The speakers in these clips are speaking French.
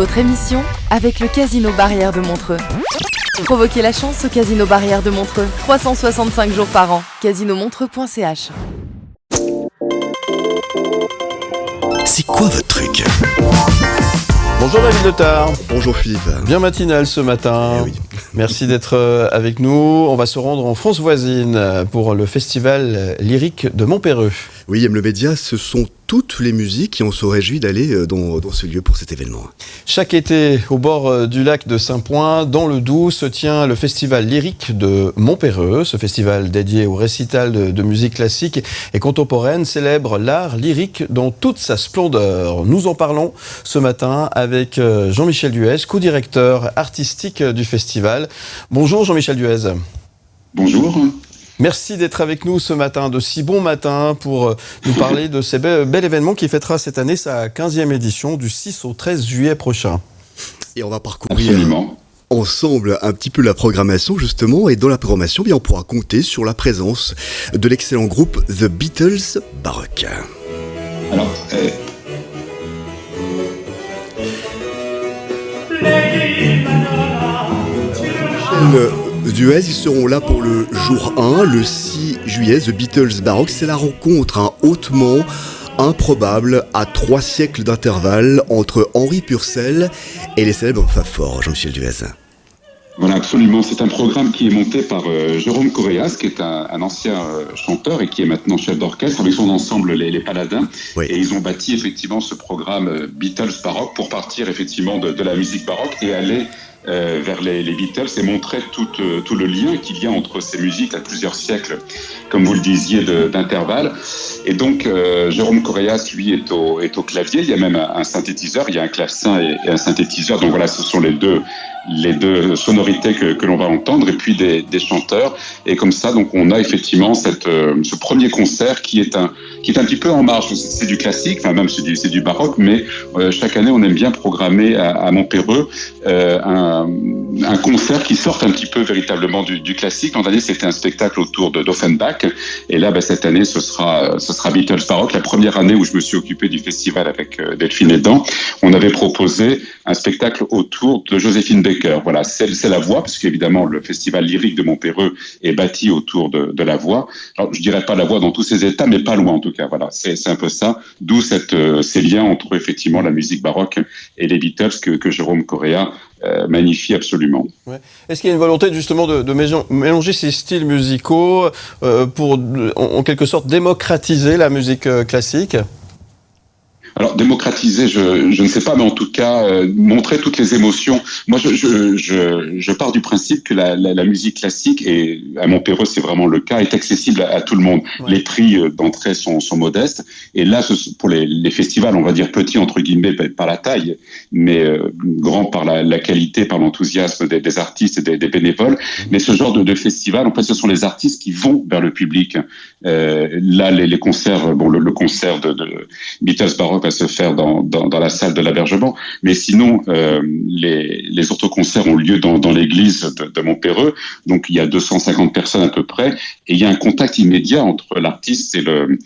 votre émission avec le Casino Barrière de Montreux. Provoquez la chance au Casino Barrière de Montreux. 365 jours par an. casinomontreux.ch. C'est quoi votre truc ? Bonjour David Letard. Bonjour Philippe. Bien matinal ce matin. Eh oui. Merci d'être avec nous. On va se rendre en France voisine pour le festival lyrique de Montpéreux. Oui, Aime le Média, ce sont toutes les musiques et on se réjouit d'aller dans ce lieu pour cet événement. Chaque été, au bord du lac de Saint-Point, dans le Doubs, se tient le festival lyrique de Montpéreux. Ce festival dédié au récital de musique classique et contemporaine célèbre l'art lyrique dans toute sa splendeur. Nous en parlons ce matin avec Jean-Michel Duez, co-directeur artistique du festival. Bonjour Jean-Michel Duez. Bonjour. Merci d'être avec nous ce matin, de si bon matin, pour nous parler de ce bel événement qui fêtera cette année sa 15e édition du 6 au 13 juillet prochain. Et on va parcourir ensemble un petit peu la programmation justement, et dans la programmation, on pourra compter sur la présence de l'excellent groupe The Beatles Baroque. Alors, Duez, ils seront là pour le jour 1, le 6 juillet, The Beatles Baroque. C'est la rencontre hautement improbable à 3 siècles d'intervalle entre Henri Purcell et les célèbres Fab-Four, Jean-Michel Duez. Voilà, absolument. C'est un programme qui est monté par Jérôme Correas, qui est un ancien chanteur et qui est maintenant chef d'orchestre avec son ensemble les Paladins. Oui. Et ils ont bâti effectivement ce programme Beatles Baroque pour partir effectivement de la musique baroque et aller vers les Beatles et montrer tout le lien qu'il y a entre ces musiques à plusieurs siècles, comme vous le disiez, d'intervalle. Et donc, Jérôme Correas, lui, est au clavier. Il y a même un synthétiseur, il y a un clavecin et un synthétiseur. Donc voilà, ce sont les deux sonorités que l'on va entendre, et puis des chanteurs. Et comme ça, donc, on a effectivement ce premier concert qui est un petit peu en marge. C'est du classique, enfin même c'est du baroque, mais chaque année, on aime bien programmer à Montpéreux un concert qui sorte un petit peu véritablement du classique. L'an dernier, c'était un spectacle autour d'Offenbach, et là, cette année, ce sera Beatles Baroque. La première année où je me suis occupé du festival avec Delphine Edan, on avait proposé un spectacle autour de Joséphine Baker. Voilà, c'est la voix, parce qu'évidemment, le festival lyrique de Montpéreux est bâti autour de la voix. Alors, je dirais pas la voix dans tous ses états, mais pas loin en tout cas. Voilà, c'est un peu ça. D'où ces liens entre effectivement la musique baroque et les Beatles que Jérôme Correa magnifie absolument. Ouais. Est-ce qu'il y a une volonté justement de mélanger ces styles musicaux pour en quelque sorte démocratiser la musique classique ? Alors, démocratiser, je ne sais pas, mais en tout cas, montrer toutes les émotions. Moi, je pars du principe que la musique classique, et à Montpéreux, c'est vraiment le cas, est accessible à tout le monde. Ouais. Les prix d'entrée sont modestes. Et là, pour les festivals, on va dire petits, entre guillemets, par la taille, mais grands par la qualité, par l'enthousiasme des artistes et des bénévoles. Mais ce genre de festival, en fait, ce sont les artistes qui vont vers le public. Là, les concerts, le concert de Beatles Baroque va se faire dans la salle de l'Abergement, mais sinon les autres concerts ont lieu dans l'église de Montpéreux, donc il y a 250 personnes à peu près, et il y a un contact immédiat entre l'artiste et le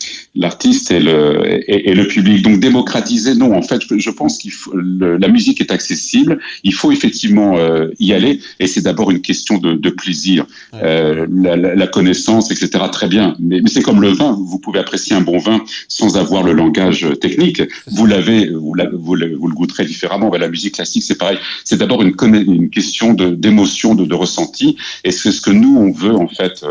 public. Donc démocratiser, non, en fait je pense la musique est accessible, il faut effectivement y aller, et c'est d'abord une question de plaisir. La connaissance, etc., très bien, mais c'est comme le vin, vous pouvez apprécier un bon vin sans avoir le langage technique. Vous le goûterez différemment. La musique classique, c'est pareil. C'est d'abord une question d'émotion, de ressenti. Et c'est ce que nous, on veut en fait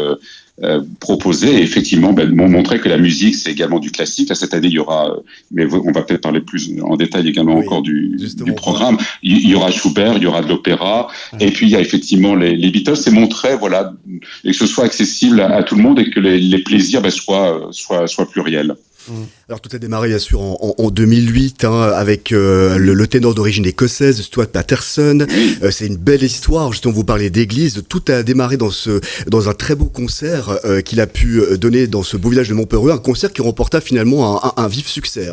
proposer. Et effectivement, montrer que la musique, c'est également du classique. Là, cette année, il y aura, mais on va peut-être parler plus en détail également encore du programme. Il y aura Schubert, il y aura de l'opéra. Et puis, il y a effectivement les Beatles. C'est montrer, voilà, et que ce soit accessible à tout le monde et que les plaisirs soient pluriels. Alors tout a démarré bien sûr en 2008 avec le ténor d'origine écossaise Stuart Patterson. C'est une belle histoire, justement vous parlez d'église. Tout a démarré dans un très beau concert qu'il a pu donner dans ce beau village de Montpéreux, un concert qui remporta finalement un vif succès.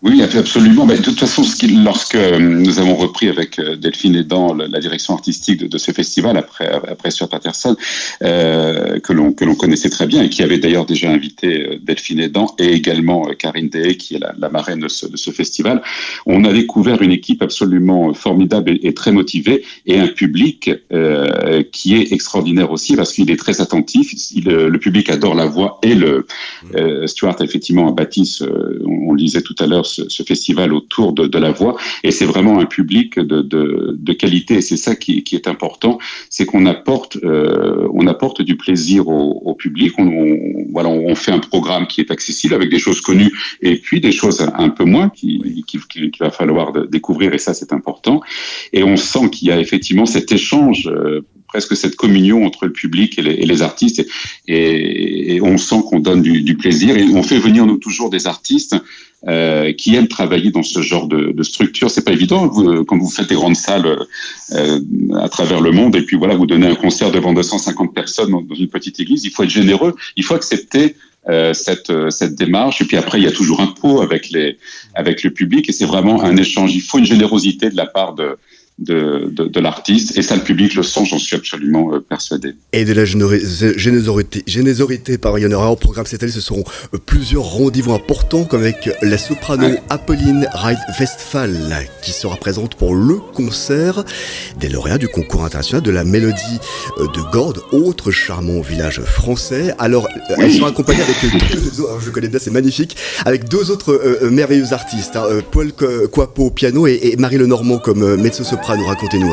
Oui, absolument. De toute façon, lorsque nous avons repris avec Delphine Edan la direction artistique de ce festival après Stuart Patterson, que l'on connaissait très bien et qui avait d'ailleurs déjà invité Delphine Edan et également Karine Deshaies, qui est la marraine de ce festival, on a découvert une équipe absolument formidable et très motivée et un public qui est extraordinaire aussi parce qu'il est très attentif. Le public adore la voix et Stuart effectivement a bâti, on le disait tout à l'heure, ce festival autour de la voix, et c'est vraiment un public de qualité, et c'est ça qui est important, c'est qu'on apporte du plaisir au public. On fait un programme qui est accessible avec des choses connues et puis des choses un peu moins qu'il va falloir découvrir, et ça c'est important, et on sent qu'il y a effectivement cet échange, presque cette communion entre le public et les artistes, et on sent qu'on donne du plaisir, et on fait venir nous toujours des artistes qui aiment travailler dans ce genre de structure. C'est pas évident quand vous faites des grandes salles à travers le monde, et puis voilà, vous donnez un concert devant 250 personnes dans une petite église. Il faut être généreux, il faut accepter cette démarche, et puis après il y a toujours un pot avec le public, et c'est vraiment un échange. Il faut une générosité de la part de l'artiste, et ça le public le sent, j'en suis absolument persuadé. Et de la générosité, il y en aura au programme cette année. Ce seront plusieurs rendez-vous importants, comme avec la soprano Apolline Reid-Westphal, qui sera présente pour le concert des lauréats du concours international de la mélodie de Gordes, autre charmant village français. Alors elles sont accompagnées avec je connais bien, c'est magnifique, avec deux autres merveilleux artistes, Paul Coipot au piano et Marie Lenormand comme mezzo-soprano. Racontez-nous.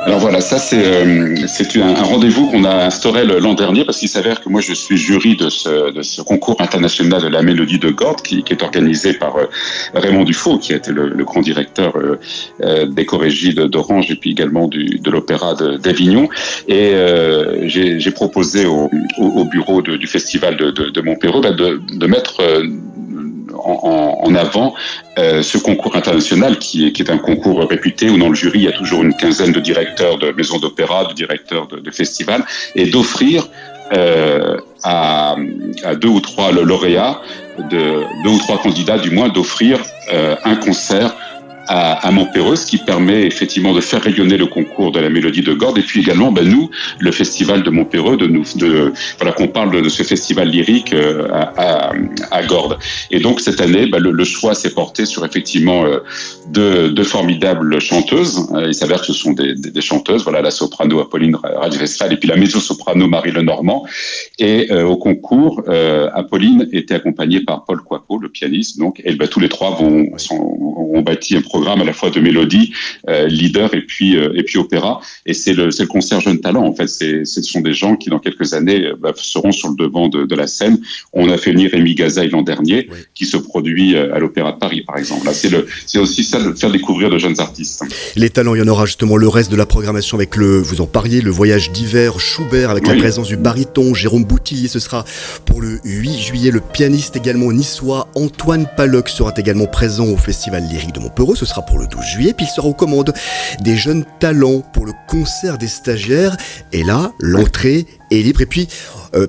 Alors voilà, ça c'est un rendez-vous qu'on a instauré l'an dernier, parce qu'il s'avère que moi je suis jury de ce concours international de la mélodie de Gordes qui est organisé par Raymond Dufaux, qui a été le grand directeur des chorégies d'Orange et puis également de l'opéra d'Avignon, et j'ai proposé au bureau du festival de Montpéreux de mettre en avant ce concours international qui est un concours réputé, où dans le jury il y a toujours une quinzaine de directeurs de maisons d'opéra, de directeurs de festivals, et d'offrir à deux ou trois lauréats, deux ou trois candidats du moins, d'offrir un concert à Montpéreux, ce qui permet effectivement de faire rayonner le concours de la mélodie de Gordes, et puis également nous, le festival de Montpéreux, voilà, qu'on parle de ce festival lyrique à Gordes. Et donc cette année, le choix s'est porté sur effectivement deux formidables chanteuses. Il s'avère que ce sont des chanteuses, voilà, la soprano Apolline Reid-Westphal et puis la mezzo-soprano Marie Lenormand. Et au concours, Apolline était accompagnée par Paul Coipot, le pianiste, donc, et tous les trois ont bâti un programme à la fois de mélodie, leader et puis opéra, et c'est le concert Jeune Talent. En fait, ce sont des gens qui dans quelques années seront sur le devant de la scène. On a fait venir Rémi Gazaille l'an dernier, qui se produit à l'Opéra de Paris, par exemple. Là, c'est aussi ça, de faire découvrir de jeunes artistes. Les talents, il y en aura justement le reste de la programmation avec vous en parliez, le voyage d'hiver Schubert, avec la présence du baryton Jérôme Boutillier. Ce sera pour le 8 juillet. Le pianiste également niçois Antoine Paloc sera également présent au Festival lyrique de Montpéreux. Ce sera pour le 12 juillet. Puis il sera aux commandes des jeunes talents pour le concert des stagiaires. Et là, l'entrée est libre. Et puis,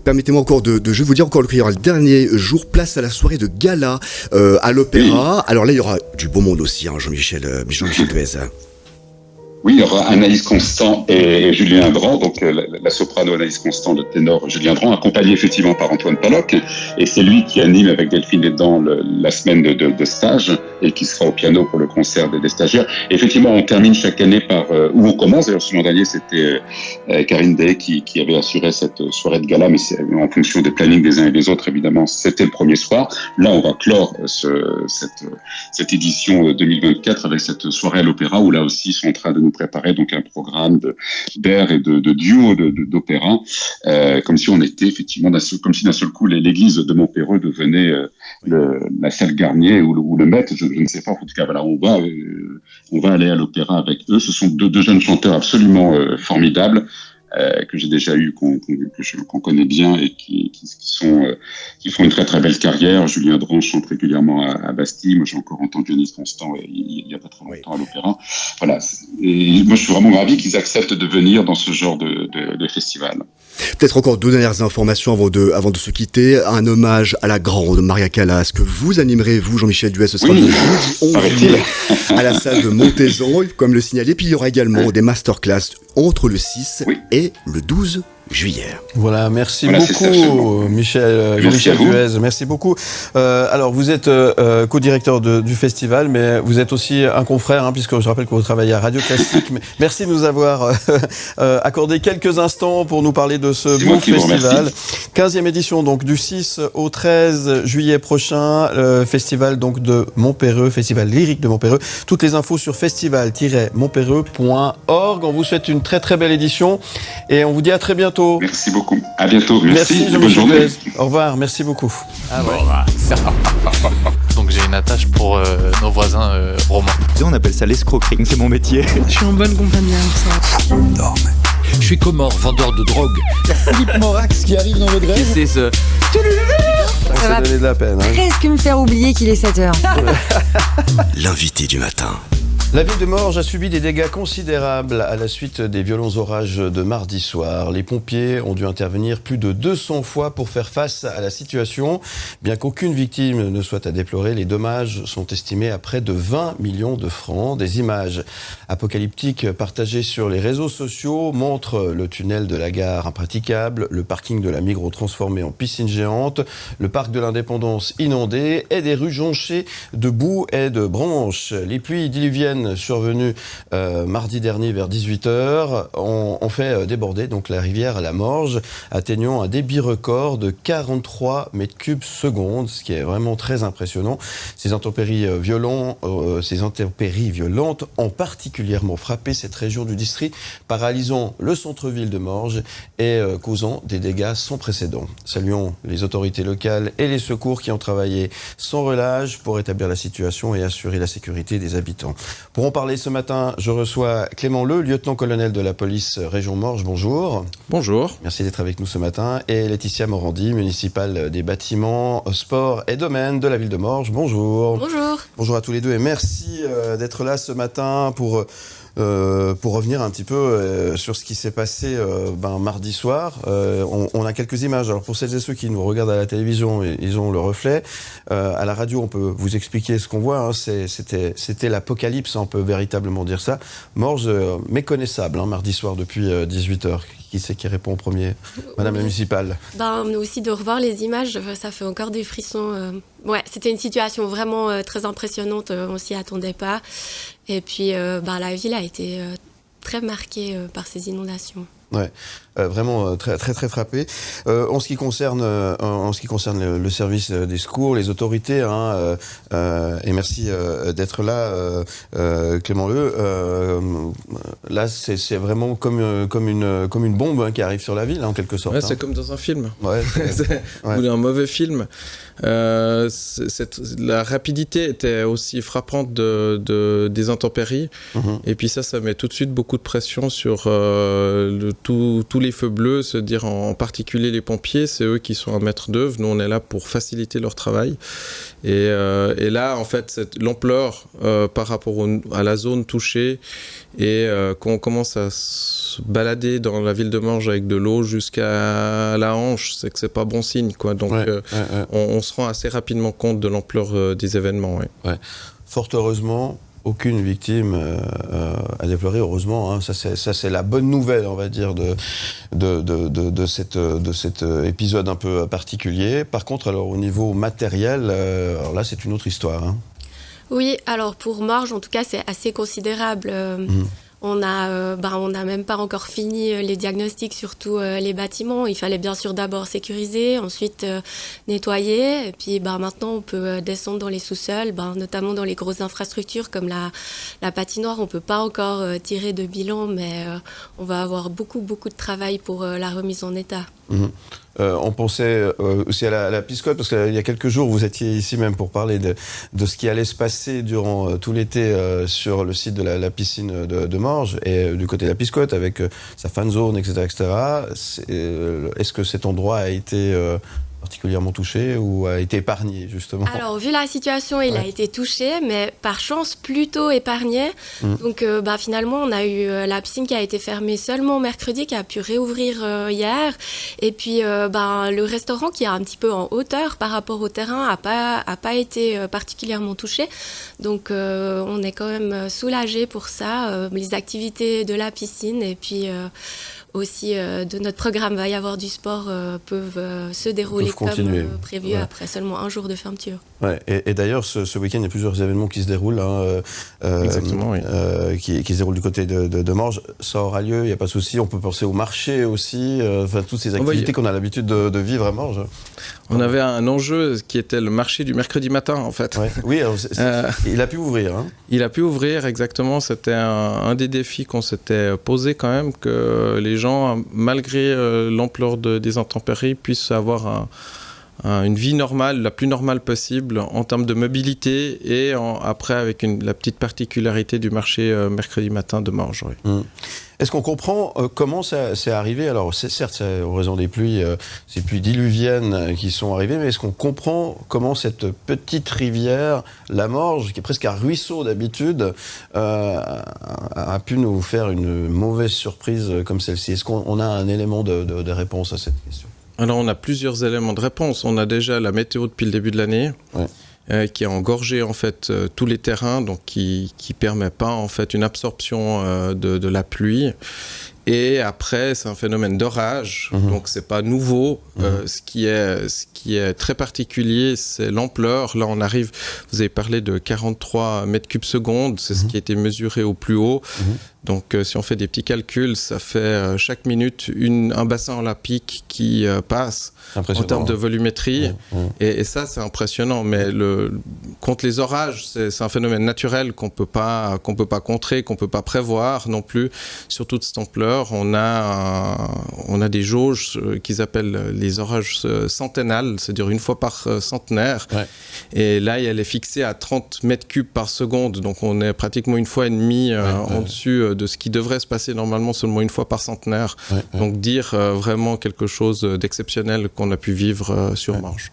permettez-moi encore je vais vous dire encore qu'il y aura le dernier jour, place à la soirée de gala à l'Opéra. Alors là, il y aura du beau monde aussi, Jean-Michel Duez. Oui, il y aura Anaïs Constant et Julien Drand, donc la soprano Anaïs Constant, le ténor Julien Drand, accompagné effectivement par Antoine Paloc, et c'est lui qui anime avec Delphine Edan la semaine de stage, et qui sera au piano pour le concert des stagiaires. Et effectivement, on termine chaque année où on commence, d'ailleurs l'an dernier c'était Karine Deshaies qui avait assuré cette soirée de gala, mais c'est en fonction des plannings des uns et des autres, évidemment, c'était le premier soir. Là, on va clore cette édition 2024 avec cette soirée à l'Opéra, où là aussi ils sont en train de nous préparer donc un programme d'air et de duo d'opéra, comme si on était effectivement comme si d'un seul coup l'église de Montpéreux devenait la salle Garnier ou le Met, je ne sais pas. En tout cas, voilà, on va aller à l'opéra avec eux. Ce sont deux jeunes chanteurs absolument formidables, que j'ai déjà eu, qu'on connaît bien, et qui font une très très belle carrière. Julien Drand chante régulièrement à Bastille. Moi, j'ai encore entendu Anaïs Constant il y a pas très longtemps à l'Opéra. Voilà, et moi, je suis vraiment ravi qu'ils acceptent de venir dans ce genre de festival. Peut-être encore 2 dernières informations avant de se quitter. Un hommage à la grande Maria Callas que vous animerez, vous, Jean-Michel Duez, ce sera le jeudi 11 juillet à la salle de Montezan, comme le signalé. Puis il y aura également des masterclass entre le 6 et le 12 juillet. Voilà, merci beaucoup Jean-Michel Duez, merci beaucoup. Alors vous êtes co-directeur du festival, mais vous êtes aussi un confrère, puisque je rappelle que vous travaillez à Radio Classique. Merci de nous avoir accordé quelques instants pour nous parler de ce beau festival. 15e édition donc du 6 au 13 juillet prochain, festival donc de Montperreux, festival lyrique de Montperreux. Toutes les infos sur festival-montperreux.org. On vous souhaite une très très belle édition et on vous dit à très bientôt. Merci beaucoup. À bientôt. Merci. Bonne journée. Au revoir. Merci beaucoup. Donc j'ai une attache pour nos voisins romains. On appelle ça l'escroquerie. C'est mon métier. Je suis en bonne compagnie avec ça. Je suis Comor, vendeur de drogue. Il y a Philippe Morax qui arrive dans votre grève. C'est ce... Ça va donner de la peine. Presque me faire oublier qu'il est 7h. L'invité du matin. La ville de Morges a subi des dégâts considérables à la suite des violents orages de mardi soir. Les pompiers ont dû intervenir plus de 200 fois pour faire face à la situation. Bien qu'aucune victime ne soit à déplorer, les dommages sont estimés à près de 20 millions de francs. Des images apocalyptiques partagées sur les réseaux sociaux montrent le tunnel de la gare impraticable, le parking de la Migros transformé en piscine géante, le parc de l'Indépendance inondé et des rues jonchées de boue et de branches. Les pluies diluviennes survenues mardi dernier vers 18h ont fait déborder donc la rivière à la Morge, atteignant un débit record de 43 mètres cubes secondes, ce qui est vraiment très impressionnant. Ces intempéries violentes ont particulièrement frappé cette région du district, paralysant le centre-ville de Morges et causant des dégâts sans précédent. Saluons les autorités locales et les secours qui ont travaillé sans relâche pour établir la situation et assurer la sécurité des habitants. Pour en parler ce matin, je reçois Clément Leu, lieutenant-colonel de la police région Morges. Bonjour. Bonjour. Merci d'être avec nous ce matin. Et Laetitia Morandi, municipale des bâtiments, sports et domaines de la ville de Morges. Bonjour. Bonjour. Bonjour à tous les deux et merci d'être là ce matin pour revenir un petit peu sur ce qui s'est passé mardi soir. On a quelques images. Alors pour celles et ceux qui nous regardent à la télévision, ils ont le reflet. À la radio, on peut vous expliquer ce qu'on voit. C'était l'apocalypse, on peut véritablement dire ça. Morges méconnaissable mardi soir depuis 18h. Qui c'est qui répond en premier? Madame la municipale. Aussi de revoir les images, ça fait encore des frissons. C'était une situation vraiment très impressionnante, on s'y attendait pas. Et puis la ville a été très marquée par ces inondations. Ouais, vraiment très très très frappé. En ce qui concerne le service des secours, les autorités, et merci d'être là, Clément Leu. Là, c'est vraiment comme une bombe qui arrive sur la ville, en quelque sorte. Ouais, c'est comme dans un film. Ouais, ou un mauvais film. La rapidité était aussi frappante des intempéries. Et puis ça met tout de suite beaucoup de pression sur tous les feux bleus, se dire en particulier les pompiers, c'est eux qui sont un maître d'œuvre. Nous, on est là pour faciliter leur travail. Et là, en fait, l'ampleur par rapport à la zone touchée et qu'on commence à se balader dans la ville de Morges avec de l'eau jusqu'à la hanche, c'est que c'est pas bon signe, quoi. Donc, on se rend assez rapidement compte de l'ampleur des événements. Ouais. Fort heureusement, aucune victime à déplorer, heureusement. Ça c'est la bonne nouvelle, on va dire, de cet épisode un peu particulier. Par contre, alors au niveau matériel, alors là c'est une autre histoire. Oui, alors pour Morges, en tout cas, c'est assez considérable. On n'a même pas encore fini les diagnostics sur tous les bâtiments. Il fallait bien sûr d'abord sécuriser, ensuite nettoyer. Et puis maintenant, on peut descendre dans les sous-sols, notamment dans les grosses infrastructures comme la patinoire. On ne peut pas encore tirer de bilan, mais on va avoir beaucoup de travail pour la remise en état. On pensait aussi à la Piscotte, parce qu'il y a quelques jours, vous étiez ici même pour parler de ce qui allait se passer durant tout l'été sur le site de la piscine de Morges et du côté de la Piscotte, avec sa fan zone, etc. Est-ce que cet endroit a été particulièrement touché ou a été épargné, justement? Alors, vu la situation, il a été touché, mais par chance, plutôt épargné. Donc, finalement, on a eu la piscine qui a été fermée seulement mercredi, qui a pu réouvrir hier. Et puis, le restaurant qui est un petit peu en hauteur par rapport au terrain a pas été particulièrement touché. Donc, on est quand même soulagé pour ça. Les activités de la piscine et puis aussi de notre programme va y avoir du sport peuvent se dérouler comme prévu après seulement un jour de fermeture. Ouais. Et d'ailleurs, ce week-end, il y a plusieurs événements qui se déroulent, Exactement, qui se déroulent du côté de Morges. Ça aura lieu, il n'y a pas de souci. On peut penser au marché aussi, toutes ces activités qu'on a l'habitude de vivre à Morges. On avait un enjeu qui était le marché du mercredi matin, en fait. Ouais. Oui, alors il a pu ouvrir. Il a pu ouvrir, exactement. C'était un des défis qu'on s'était posé quand même, que les gens, malgré l'ampleur des intempéries, puissent avoir une vie normale, la plus normale possible en termes de mobilité et après avec la petite particularité du marché mercredi matin de Morges. Oui. Est-ce qu'on comprend comment ça c'est arrivé? Alors certes, c'est en raison des pluies, ces pluies diluviennes qui sont arrivées, mais est-ce qu'on comprend comment cette petite rivière, la Morges, qui est presque un ruisseau d'habitude, a pu nous faire une mauvaise surprise comme celle-ci? Est-ce qu'on a un élément de réponse à cette question? Alors on a plusieurs éléments de réponse. On a déjà la météo depuis le début de l'année. Qui a engorgé en fait tous les terrains, donc qui permet pas en fait une absorption de la pluie. Et après, c'est un phénomène d'orage, donc c'est pas nouveau. Ce qui est très particulier, c'est l'ampleur. Là, on arrive. Vous avez parlé de 43 mètres cubes secondes, c'est ce qui a été mesuré au plus haut. Donc, si on fait des petits calculs, ça fait chaque minute un bassin olympique qui passe en termes de volumétrie. Et ça, c'est impressionnant. Mais contre les orages, c'est un phénomène naturel qu'on peut pas contrer, qu'on peut pas prévoir non plus. Surtout de cette ampleur, on a des jauges qu'ils appellent les orages centennales, c'est-à-dire une fois par centenaire. Et là, elle est fixée à 30 mètres cubes par seconde. Donc, on est pratiquement une fois et demie en dessus de ce qui devrait se passer normalement seulement une fois par centenaire. Donc dire vraiment quelque chose d'exceptionnel qu'on a pu vivre sur Morges.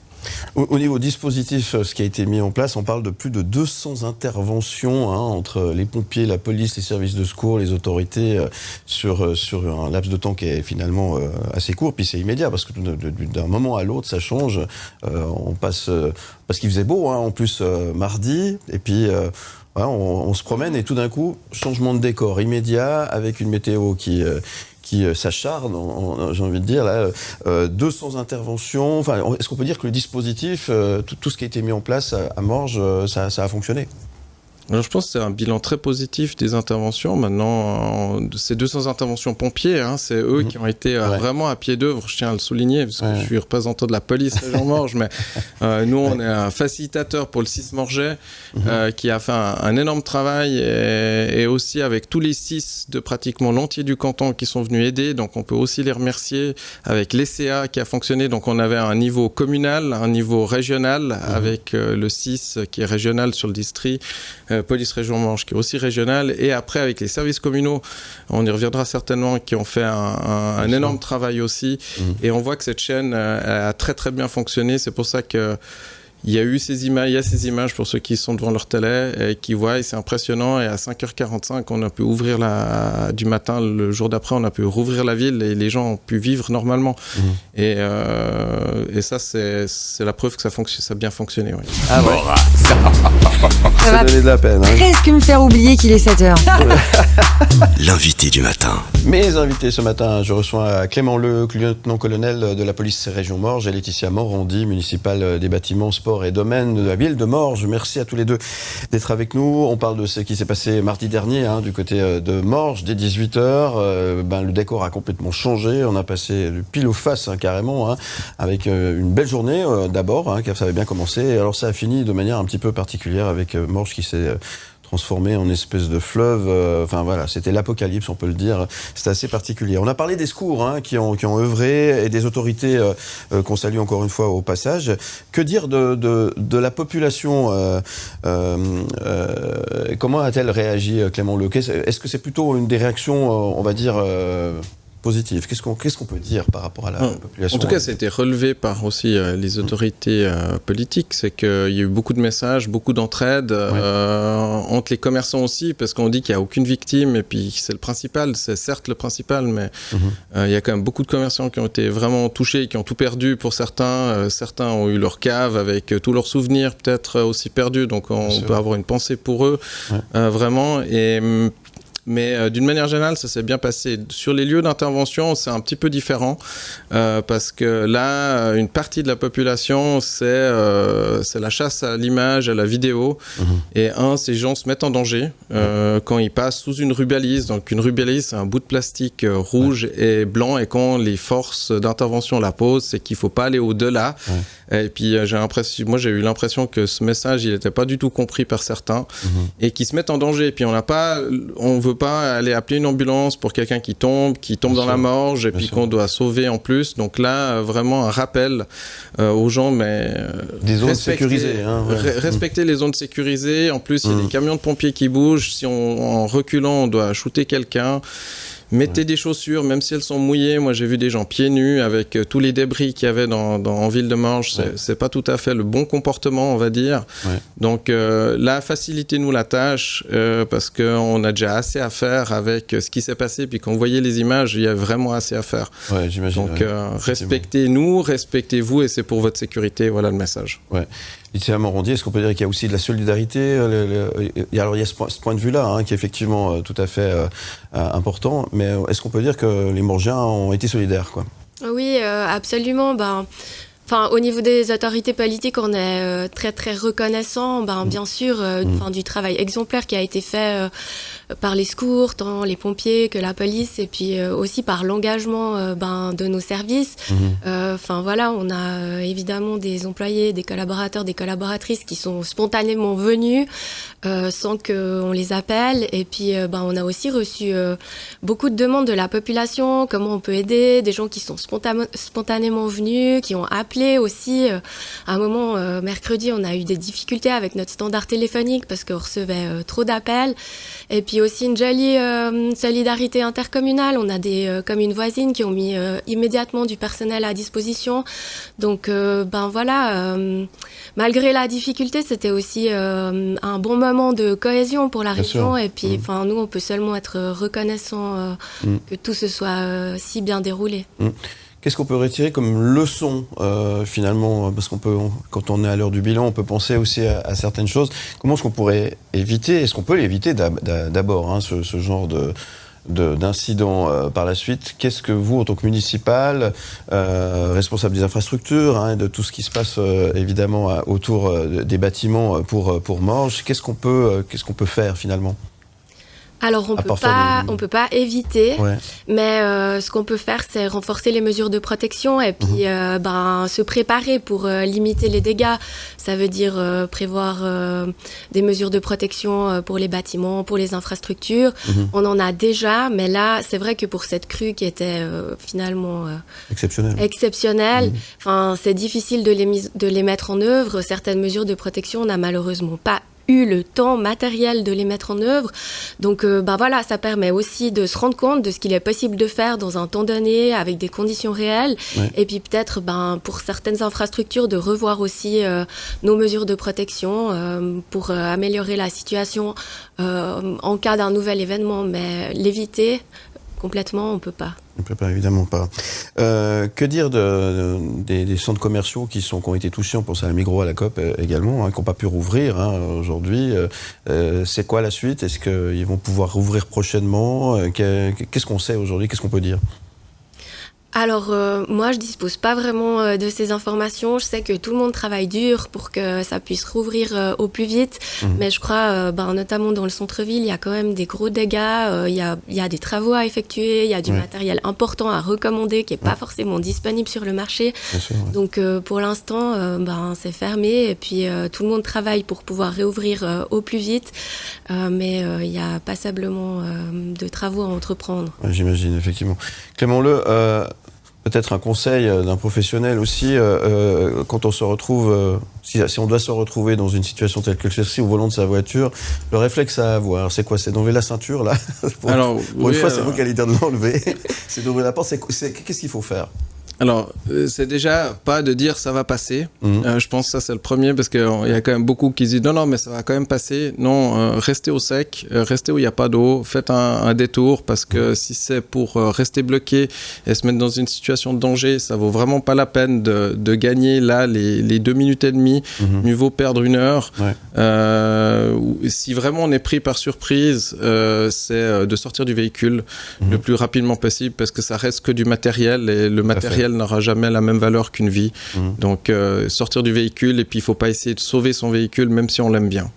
Au niveau dispositif, ce qui a été mis en place, on parle de plus de 200 interventions entre les pompiers, la police, les services de secours, les autorités sur un laps de temps qui est finalement assez court, puis c'est immédiat parce que d'un moment à l'autre ça change. On passe parce qu'il faisait beau en plus mardi, et puis on se promène et tout d'un coup changement de décor immédiat avec une météo qui s'acharne, j'ai envie de dire, là, 200 interventions. Enfin, est-ce qu'on peut dire que le dispositif, tout ce qui a été mis en place à Morges, ça a fonctionné? Alors, je pense que c'est un bilan très positif des interventions. Maintenant, ces 200 interventions pompiers, c'est eux qui ont été vraiment à pied d'œuvre, je tiens à le souligner, parce que je suis représentant de la police région Morges, mais nous, on est un facilitateur pour le 6 Morgeais qui a fait un énorme travail et aussi avec tous les 6 de pratiquement l'entier du canton qui sont venus aider. Donc, on peut aussi les remercier avec l'ECA qui a fonctionné. Donc, on avait un niveau communal, un niveau régional avec le 6 qui est régional sur le district, police région Morges qui est aussi régionale, et après avec les services communaux, on y reviendra certainement, qui ont fait un énorme travail aussi, et on voit que cette chaîne a très très bien fonctionné. C'est pour ça que il y a ces images pour ceux qui sont devant leur télé et qui voient, et c'est impressionnant. Et à 5h45, on a pu ouvrir du matin, le jour d'après, on a pu rouvrir la ville et les gens ont pu vivre normalement. Et ça, c'est la preuve que ça a bien fonctionné. Oui. Ah ouais. Ça va donner de la peine. Presque me faire oublier qu'il est 7h. L'invité du matin. Mes invités ce matin, je reçois Clément Le, lieutenant-colonel de la police région Morges, et Laetitia Morandi, municipale des bâtiments, sports et domaines de la ville de Morges. Merci à tous les deux d'être avec nous. On parle de ce qui s'est passé mardi dernier du côté de Morges, dès 18h. Le décor a complètement changé. On a passé du pile ou face carrément, avec une belle journée d'abord, car ça avait bien commencé. Alors ça a fini de manière un petit peu particulière avec Morges qui s'est transformé en espèce de fleuve. C'était l'apocalypse, on peut le dire. C'était assez particulier. On a parlé des secours qui ont œuvré et des autorités qu'on salue encore une fois au passage. Que dire de la population comment a-t-elle réagi, Clément Le? Est-ce que c'est plutôt une des réactions, on va dire, positive. Qu'est-ce qu'on peut dire par rapport à la population? En tout cas, ça a été relevé par aussi les autorités politiques. C'est qu'il y a eu beaucoup de messages, beaucoup d'entraide entre les commerçants aussi, parce qu'on dit qu'il n'y a aucune victime, et puis c'est le principal, c'est certes le principal, mais il y a quand même beaucoup de commerçants qui ont été vraiment touchés, qui ont tout perdu pour certains. Certains ont eu leur cave avec tous leurs souvenirs peut-être aussi perdus, donc on peut avoir une pensée pour eux, vraiment. Mais d'une manière générale, ça s'est bien passé. Sur les lieux d'intervention, c'est un petit peu différent parce que là, une partie de la population, c'est la chasse à l'image, à la vidéo. Et ces gens se mettent en danger quand ils passent sous une rubalise. Donc une rubalise, c'est un bout de plastique rouge et blanc. Et quand les forces d'intervention la posent, c'est qu'il ne faut pas aller au-delà. Et puis moi, j'ai eu l'impression que ce message, il n'était pas du tout compris par certains et qu'ils se mettent en danger. Et puis on veut pas aller appeler une ambulance pour quelqu'un qui tombe dans la morge et puis qu'on doit sauver en plus. Donc là, vraiment un rappel aux gens, mais des zones sécurisées. Respecter les zones sécurisées. En plus, il y a des camions de pompiers qui bougent. Si en reculant, on doit shooter quelqu'un. Mettez des chaussures, même si elles sont mouillées. Moi, j'ai vu des gens pieds nus avec tous les débris qu'il y avait en ville de Morges. C'est pas tout à fait le bon comportement, on va dire. Donc là, facilitez-nous la tâche parce qu'on a déjà assez à faire avec ce qui s'est passé. Puis quand vous voyez les images, il y a vraiment assez à faire. J'imagine. Donc respectez-nous, respectez-vous et c'est pour votre sécurité. Voilà le message. Laetitia Morandi, est-ce qu'on peut dire qu'il y a aussi de la solidarité? Alors il y a ce point de vue-là qui est effectivement tout à fait important, mais est-ce qu'on peut dire que les Morgiens ont été solidaires, quoi? Oui, absolument. Au niveau des autorités politiques, on est très très reconnaissant, bien sûr, du travail exemplaire qui a été fait par les secours, tant les pompiers que la police, et puis aussi par l'engagement de nos services. On a évidemment des employés, des collaborateurs, des collaboratrices qui sont spontanément venus sans qu'on les appelle. Et puis on a aussi reçu beaucoup de demandes de la population, comment on peut aider, des gens qui sont spontanément venus, qui ont appelé aussi. À un moment, mercredi, on a eu des difficultés avec notre standard téléphonique parce qu'on recevait trop d'appels. Et puis aussi une jolie solidarité intercommunale. On a des communes voisines qui ont mis immédiatement du personnel à disposition. Donc, malgré la difficulté, c'était aussi un bon moment de cohésion pour la région. Et puis, nous, on peut seulement être reconnaissant que tout se soit si bien déroulé. Qu'est-ce qu'on peut retirer comme leçon, finalement, parce quand on est à l'heure du bilan, on peut penser aussi à certaines choses. Comment est-ce qu'on pourrait éviter, est-ce qu'on peut l'éviter d'abord, ce genre d'incident par la suite? Qu'est-ce que vous, en tant que municipal, responsable des infrastructures, et de tout ce qui se passe évidemment autour des bâtiments pour Morges, qu'est-ce qu'on peut faire finalement? Alors, on peut pas éviter, mais ce qu'on peut faire, c'est renforcer les mesures de protection et puis se préparer pour limiter les dégâts. Ça veut dire prévoir des mesures de protection pour les bâtiments, pour les infrastructures. On en a déjà, mais là, c'est vrai que pour cette crue qui était finalement exceptionnelle, c'est difficile de les mettre en œuvre. Certaines mesures de protection, on n'a malheureusement pas eu le temps matériel de les mettre en œuvre. Donc, ça permet aussi de se rendre compte de ce qu'il est possible de faire dans un temps donné, avec des conditions réelles. Et puis peut-être, pour certaines infrastructures, de revoir aussi nos mesures de protection pour améliorer la situation en cas d'un nouvel événement. Mais l'éviter complètement, on ne peut pas. On ne peut pas, évidemment pas. Que dire des centres commerciaux qui ont été touchés? On pense à la Migros, à la Coop également, qui n'ont pas pu rouvrir aujourd'hui. C'est quoi la suite? Est-ce qu'ils vont pouvoir rouvrir prochainement? Qu'est-ce qu'on sait aujourd'hui? Qu'est-ce qu'on peut dire? Alors, moi, je dispose pas vraiment de ces informations. Je sais que tout le monde travaille dur pour que ça puisse rouvrir au plus vite. Mais je crois, notamment dans le centre-ville, il y a quand même des gros dégâts. Il y a des travaux à effectuer. Il y a du matériel important à recommander qui est pas forcément disponible sur le marché. Sûr, donc, pour l'instant, c'est fermé. Et puis, tout le monde travaille pour pouvoir réouvrir au plus vite. Mais il y a passablement de travaux à entreprendre. J'imagine, effectivement. Clément Leu, Peut-être un conseil d'un professionnel aussi, quand on se retrouve, si on doit se retrouver dans une situation telle que celle-ci au volant de sa voiture, le réflexe à avoir, c'est quoi? C'est d'enlever la ceinture, là? Une fois, c'est vous qui allez dire de l'enlever. C'est d'ouvrir la porte. Qu'est-ce qu'il faut faire? Alors, c'est déjà pas de dire ça va passer. Je pense que ça, c'est le premier, parce qu'il y a quand même beaucoup qui disent non, mais ça va quand même passer. Non, restez au sec, restez où il n'y a pas d'eau, faites un détour, parce que si c'est pour rester bloqué et se mettre dans une situation de danger, ça vaut vraiment pas la peine de gagner là les 2 minutes et demie. Mieux vaut perdre 1 heure. Ouais. Si vraiment on est pris par surprise, c'est de sortir du véhicule le plus rapidement possible, parce que ça reste que du matériel, et le matériel n'aura jamais la même valeur qu'une vie. Donc sortir du véhicule, et puis il ne faut pas essayer de sauver son véhicule même si on l'aime bien.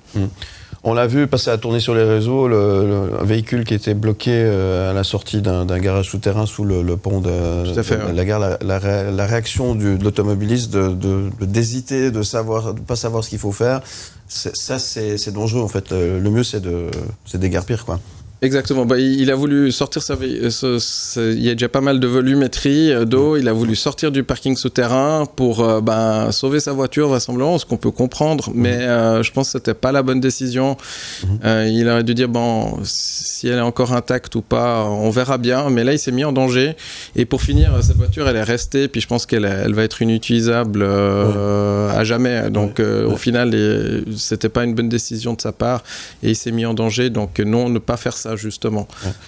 On l'a vu passer à tourner sur les réseaux, un véhicule qui était bloqué à la sortie d'un garage souterrain sous le pont de la gare. La réaction de l'automobiliste d'hésiter, de pas savoir ce qu'il faut faire, c'est dangereux en fait. Le mieux c'est d'égarpir, quoi. Exactement. Il a voulu sortir il y a déjà pas mal de volumétrie d'eau. Il a voulu sortir du parking souterrain pour sauver sa voiture, vraisemblablement, ce qu'on peut comprendre. Mais je pense que c'était pas la bonne décision. Il aurait dû dire si elle est encore intacte ou pas, on verra bien. Mais là, il s'est mis en danger. Et pour finir, cette voiture, elle est restée. Puis je pense qu'elle va être inutilisable à jamais. Donc au final, c'était pas une bonne décision de sa part. Et il s'est mis en danger. Donc non, ne pas faire ça, justement.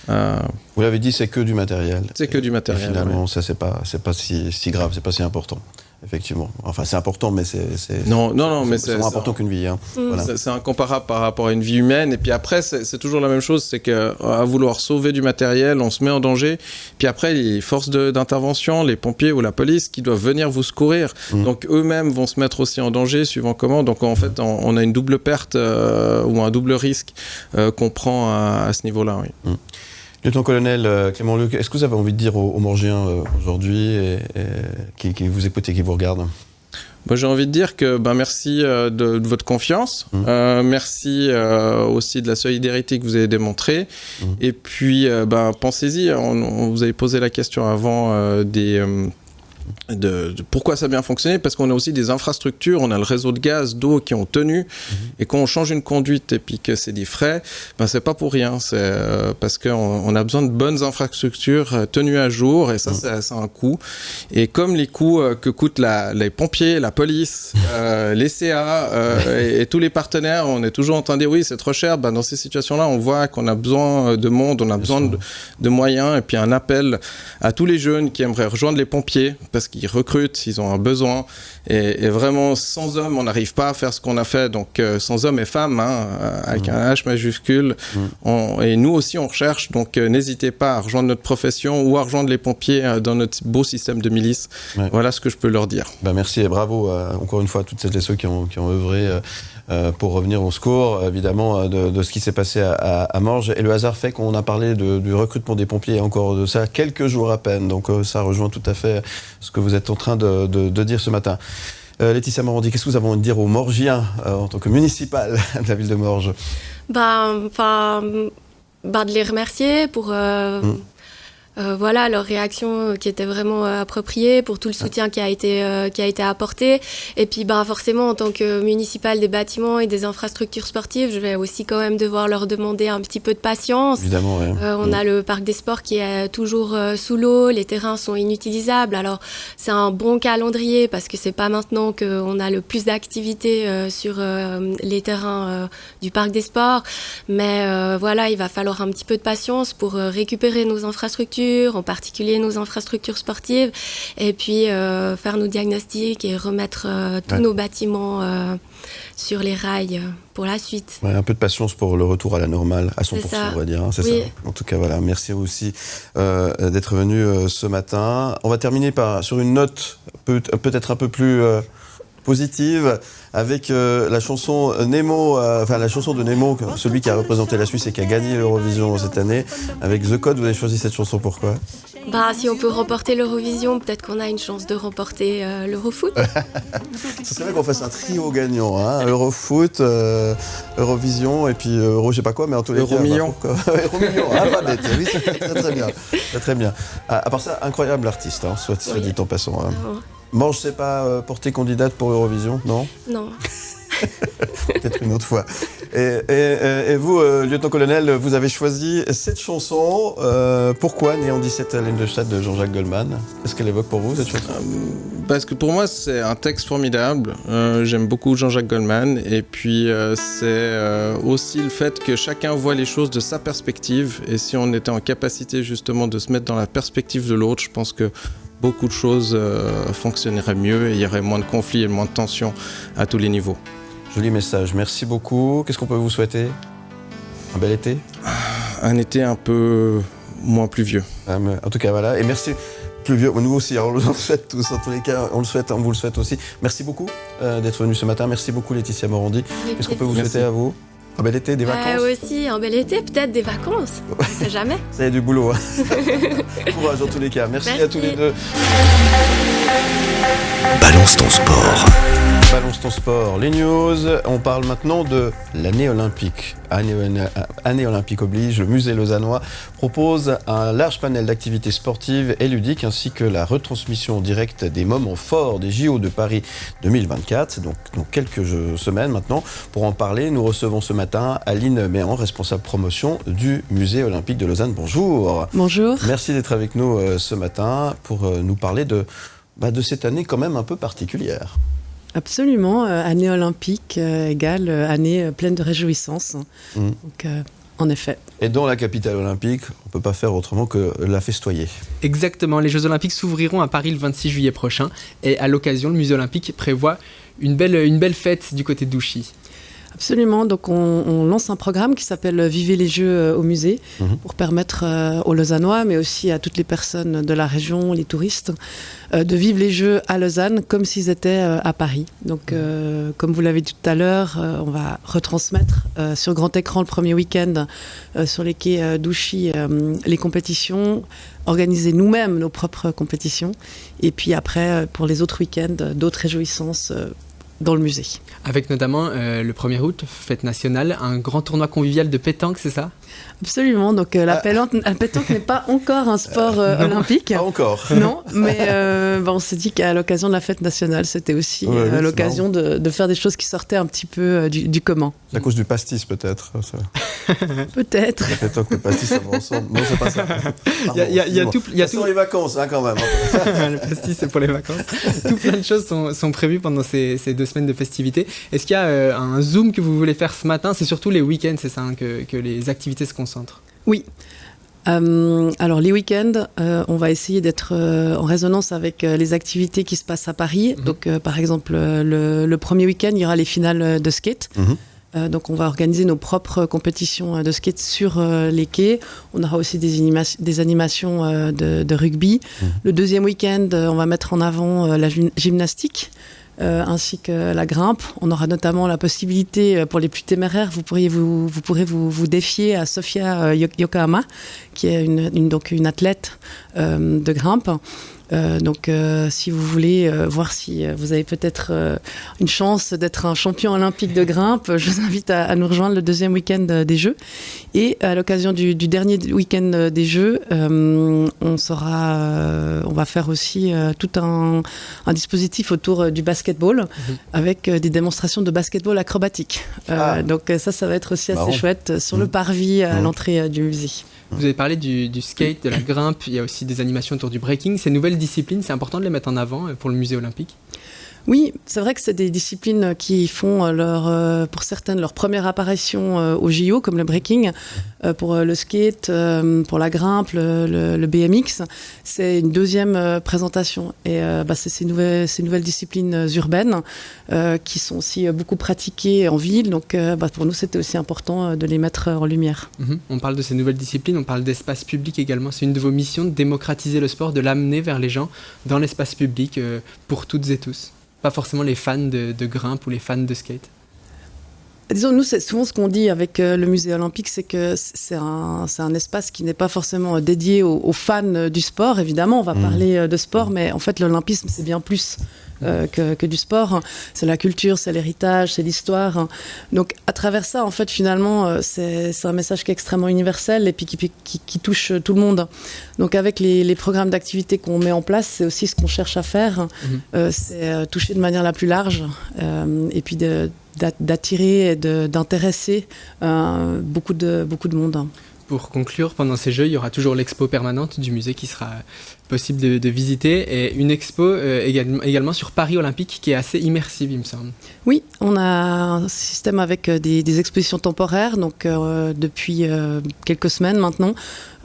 Vous l'avez dit, c'est que du matériel. C'est que du matériel. Et finalement, ça, c'est pas si grave, c'est pas si important. Effectivement. Enfin, c'est important, mais c'est mais c'est moins important qu'une vie. Hein. Voilà. C'est incomparable par rapport à une vie humaine. Et puis après, c'est toujours la même chose. C'est qu'à vouloir sauver du matériel, on se met en danger. Puis après, les forces d'intervention, les pompiers ou la police qui doivent venir vous secourir. Donc eux-mêmes vont se mettre aussi en danger, suivant comment. Donc en fait, on a une double perte ou un double risque qu'on prend à ce niveau-là. Oui. Lieutenant-colonel Clément Luc, est-ce que vous avez envie de dire aux Morgiens aujourd'hui qui vous écoutent et qui vous regardent? J'ai envie de dire que merci de votre confiance, merci aussi de la solidarité que vous avez démontrée, et puis pensez-y, on vous avait posé la question avant de pourquoi ça a bien fonctionné, parce qu'on a aussi des infrastructures, on a le réseau de gaz, d'eau qui ont tenu, et quand on change une conduite et puis que c'est des frais, c'est pas pour rien, c'est parce qu'on a besoin de bonnes infrastructures tenues à jour, et ça a un coût, et comme les coûts que coûtent les pompiers, la police, les CA et tous les partenaires, on est toujours en train de dire oui c'est trop cher, dans ces situations-là on voit qu'on a besoin de monde, on a besoin de moyens, et puis un appel à tous les jeunes qui aimeraient rejoindre les pompiers, parce qu'ils recrutent, ils ont un besoin, et vraiment sans hommes on n'arrive pas à faire ce qu'on a fait, donc sans hommes et femmes avec un H majuscule, et nous aussi on recherche, donc n'hésitez pas à rejoindre notre profession ou à rejoindre les pompiers dans notre beau système de milice. Voilà ce que je peux leur dire. Merci et bravo encore une fois à toutes celles et ceux qui ont œuvré pour revenir au secours, évidemment, de ce qui s'est passé à Morges. Et le hasard fait qu'on a parlé du recrutement des pompiers, et encore de ça quelques jours à peine. Donc ça rejoint tout à fait ce que vous êtes en train de dire ce matin. Laetitia Morandi, qu'est-ce que vous avez envie de dire aux Morgiens en tant que municipale de la ville de Morges? De les remercier pour... leur réaction qui était vraiment appropriée, pour tout le soutien qui a été apporté. Et puis forcément, en tant que municipal des bâtiments et des infrastructures sportives, je vais aussi quand même devoir leur demander un petit peu de patience. Évidemment, ouais. On a le parc des sports qui est toujours sous l'eau, les terrains sont inutilisables. Alors c'est un bon calendrier, parce que c'est pas maintenant qu'on a le plus d'activités sur les terrains du parc des sports. Mais il va falloir un petit peu de patience pour récupérer nos infrastructures, en particulier nos infrastructures sportives, et puis faire nos diagnostics et remettre tous nos bâtiments sur les rails pour la suite. Un peu de patience pour le retour à la normale, à 100%, on va dire. C'est oui. Ça. En tout cas, merci aussi d'être venu ce matin. On va terminer sur une note peut-être un peu plus positive avec la chanson Nemo, la chanson de Nemo, celui qui a représenté la Suisse et qui a gagné l'Eurovision cette année. Avec The Code, vous avez choisi cette chanson, pourquoi ? Si on peut remporter l'Eurovision, peut-être qu'on a une chance de remporter l'Eurofoot. Ce serait bien qu'on fasse un trio gagnant, hein. Eurofoot, Eurovision et puis Euro, je sais pas quoi, mais en tous les cas. Euromillion. Euromillion, pas bête. Oui, très bien. Très bien. À part ça, incroyable artiste, hein, soit dit en passant. Hein. Bon, je sais pas, porter candidate pour Eurovision, non ? Non. Peut-être une autre fois. Et vous, lieutenant-colonel, vous avez choisi cette chanson. Pourquoi Né en 17 à Lindestadt de Jean-Jacques Goldman ? Est-ce qu'elle évoque pour vous cette chanson ? Parce que pour moi, c'est un texte formidable. J'aime beaucoup Jean-Jacques Goldman. Et puis, c'est aussi le fait que chacun voit les choses de sa perspective. Et si on était en capacité justement de se mettre dans la perspective de l'autre, je pense que beaucoup de choses fonctionneraient mieux et il y aurait moins de conflits et moins de tensions à tous les niveaux. Joli message, merci beaucoup. Qu'est-ce qu'on peut vous souhaiter ? Un bel été ? Un été un peu moins pluvieux. En tout cas, voilà. Et merci. Pluvieux, nous aussi, on le souhaite tous, en tous les cas, on vous le souhaite aussi. Merci beaucoup d'être venu ce matin. Merci beaucoup Laetitia Morandi. Qu'est-ce qu'on peut vous souhaiter à vous ? Un bel été, des vacances ? Aussi, un bel été, peut-être des vacances. On ne sait jamais. Ça y a du boulot. Hein. Courage en tous les cas. Merci à tous les deux. Balance ton sport. Balance ton sport. Les news. On parle maintenant de l'année olympique. Année olympique oblige. Le musée lausannois propose un large panel d'activités sportives et ludiques ainsi que la retransmission directe des moments forts des JO de Paris 2024. C'est donc dans quelques semaines maintenant. Pour en parler, nous recevons ce matin Aline Méhan, responsable promotion du musée olympique de Lausanne. Bonjour. Bonjour. Merci d'être avec nous ce matin pour nous parler de cette année quand même un peu particulière. Absolument, année olympique égale année pleine de réjouissances. Donc, en effet. Et dans la capitale olympique, on ne peut pas faire autrement que la festoyer. Exactement, les Jeux olympiques s'ouvriront à Paris le 26 juillet prochain. Et à l'occasion, le musée olympique prévoit une belle fête du côté de Douchy. Absolument, donc on lance un programme qui s'appelle Vivez les Jeux au musée pour permettre aux Lausannois, mais aussi à toutes les personnes de la région, les touristes, de vivre les Jeux à Lausanne comme s'ils étaient à Paris. Donc comme vous l'avez dit tout à l'heure, on va retransmettre sur grand écran le premier week-end sur les quais d'Ouchy les compétitions, organiser nous-mêmes nos propres compétitions et puis après pour les autres week-ends, d'autres réjouissances dans le musée. Avec notamment le 1er août, fête nationale, un grand tournoi convivial de pétanque, c'est ça ? Absolument, donc la pétanque n'est pas encore un sport olympique. Pas encore. Non, mais on s'est dit qu'à l'occasion de la fête nationale, c'était aussi l'occasion de faire des choses qui sortaient un petit peu du commun. C'est à cause du pastis peut-être ça. Peut-être. La pétanque, le pastis, ça va ensemble. Non, c'est pas ça. Ce sont les vacances quand même. Le pastis, c'est pour les vacances. Tout plein de choses sont prévues pendant ces 2 semaines de festivités. Est-ce qu'il y a un zoom que vous voulez faire ce matin ? C'est surtout les week-ends, c'est ça, que les activités se concentrent. Oui. Alors les week-ends, on va essayer d'être en résonance avec les activités qui se passent à Paris. Donc par exemple, le premier week-end, il y aura les finales de skate. Donc on va organiser nos propres compétitions de skate sur les quais. On aura aussi des animations de rugby. Le deuxième week-end, on va mettre en avant la gymnastique. Ainsi que la grimpe. On aura notamment la possibilité, pour les plus téméraires, vous pourrez vous défier à Sofia Yokohama, qui est une athlète de grimpe. Donc si vous voulez voir si vous avez peut-être une chance d'être un champion olympique de grimpe, je vous invite à nous rejoindre le deuxième week-end des Jeux. Et à l'occasion du dernier week-end des Jeux, on va faire aussi tout un dispositif autour du basketball avec des démonstrations de basketball acrobatique. Donc ça va être aussi assez chouette sur le parvis à l'entrée du musée. Vous avez parlé du skate, de la grimpe, il y a aussi des animations autour du breaking. Ces nouvelles disciplines, c'est important de les mettre en avant pour le musée olympique ? Oui, c'est vrai que c'est des disciplines qui font pour certaines leur première apparition au JO, comme le breaking. Pour le skate, pour la grimpe, le BMX, c'est une deuxième présentation. Et c'est ces nouvelles disciplines urbaines qui sont aussi beaucoup pratiquées en ville. Donc pour nous, c'était aussi important de les mettre en lumière. On parle de ces nouvelles disciplines, on parle d'espace public également. C'est une de vos missions de démocratiser le sport, de l'amener vers les gens dans l'espace public pour toutes et tous. pas forcément les fans de grimpe ou les fans de skate? Disons, nous, c'est souvent ce qu'on dit avec le musée olympique, c'est que c'est un espace qui n'est pas forcément dédié aux fans du sport. Évidemment, on va parler de sport, mais en fait, l'olympisme, c'est bien plus que du sport. C'est la culture, c'est l'héritage, c'est l'histoire. Donc, à travers ça, en fait, finalement, c'est un message qui est extrêmement universel et puis qui touche tout le monde. Donc, avec les programmes d'activité qu'on met en place, c'est aussi ce qu'on cherche à faire. C'est toucher de manière la plus large et puis d'attirer et d'intéresser beaucoup de monde. Pour conclure, pendant ces Jeux, il y aura toujours l'expo permanente du musée qui sera possible de visiter et une expo également sur Paris Olympique qui est assez immersive, il me semble. Oui, on a un système avec des expositions temporaires, donc depuis quelques semaines maintenant.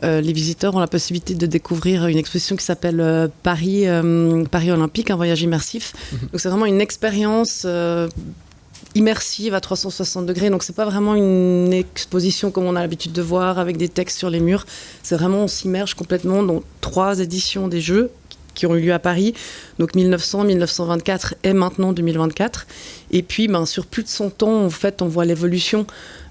Les visiteurs ont la possibilité de découvrir une exposition qui s'appelle Paris Olympique, un voyage immersif. Donc c'est vraiment une expérience immersive à 360 degrés, donc c'est pas vraiment une exposition comme on a l'habitude de voir avec des textes sur les murs, c'est vraiment on s'immerge complètement dans 3 éditions des Jeux qui ont eu lieu à Paris, donc 1900, 1924 et maintenant 2024, et puis sur plus de 100 ans en fait on voit l'évolution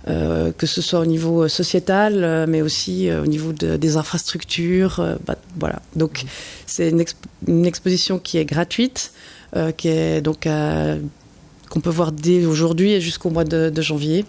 que ce soit au niveau sociétal mais aussi au niveau des infrastructures, voilà, donc c'est une exposition qui est gratuite, qui est donc qu'on peut voir dès aujourd'hui et jusqu'au mois de janvier.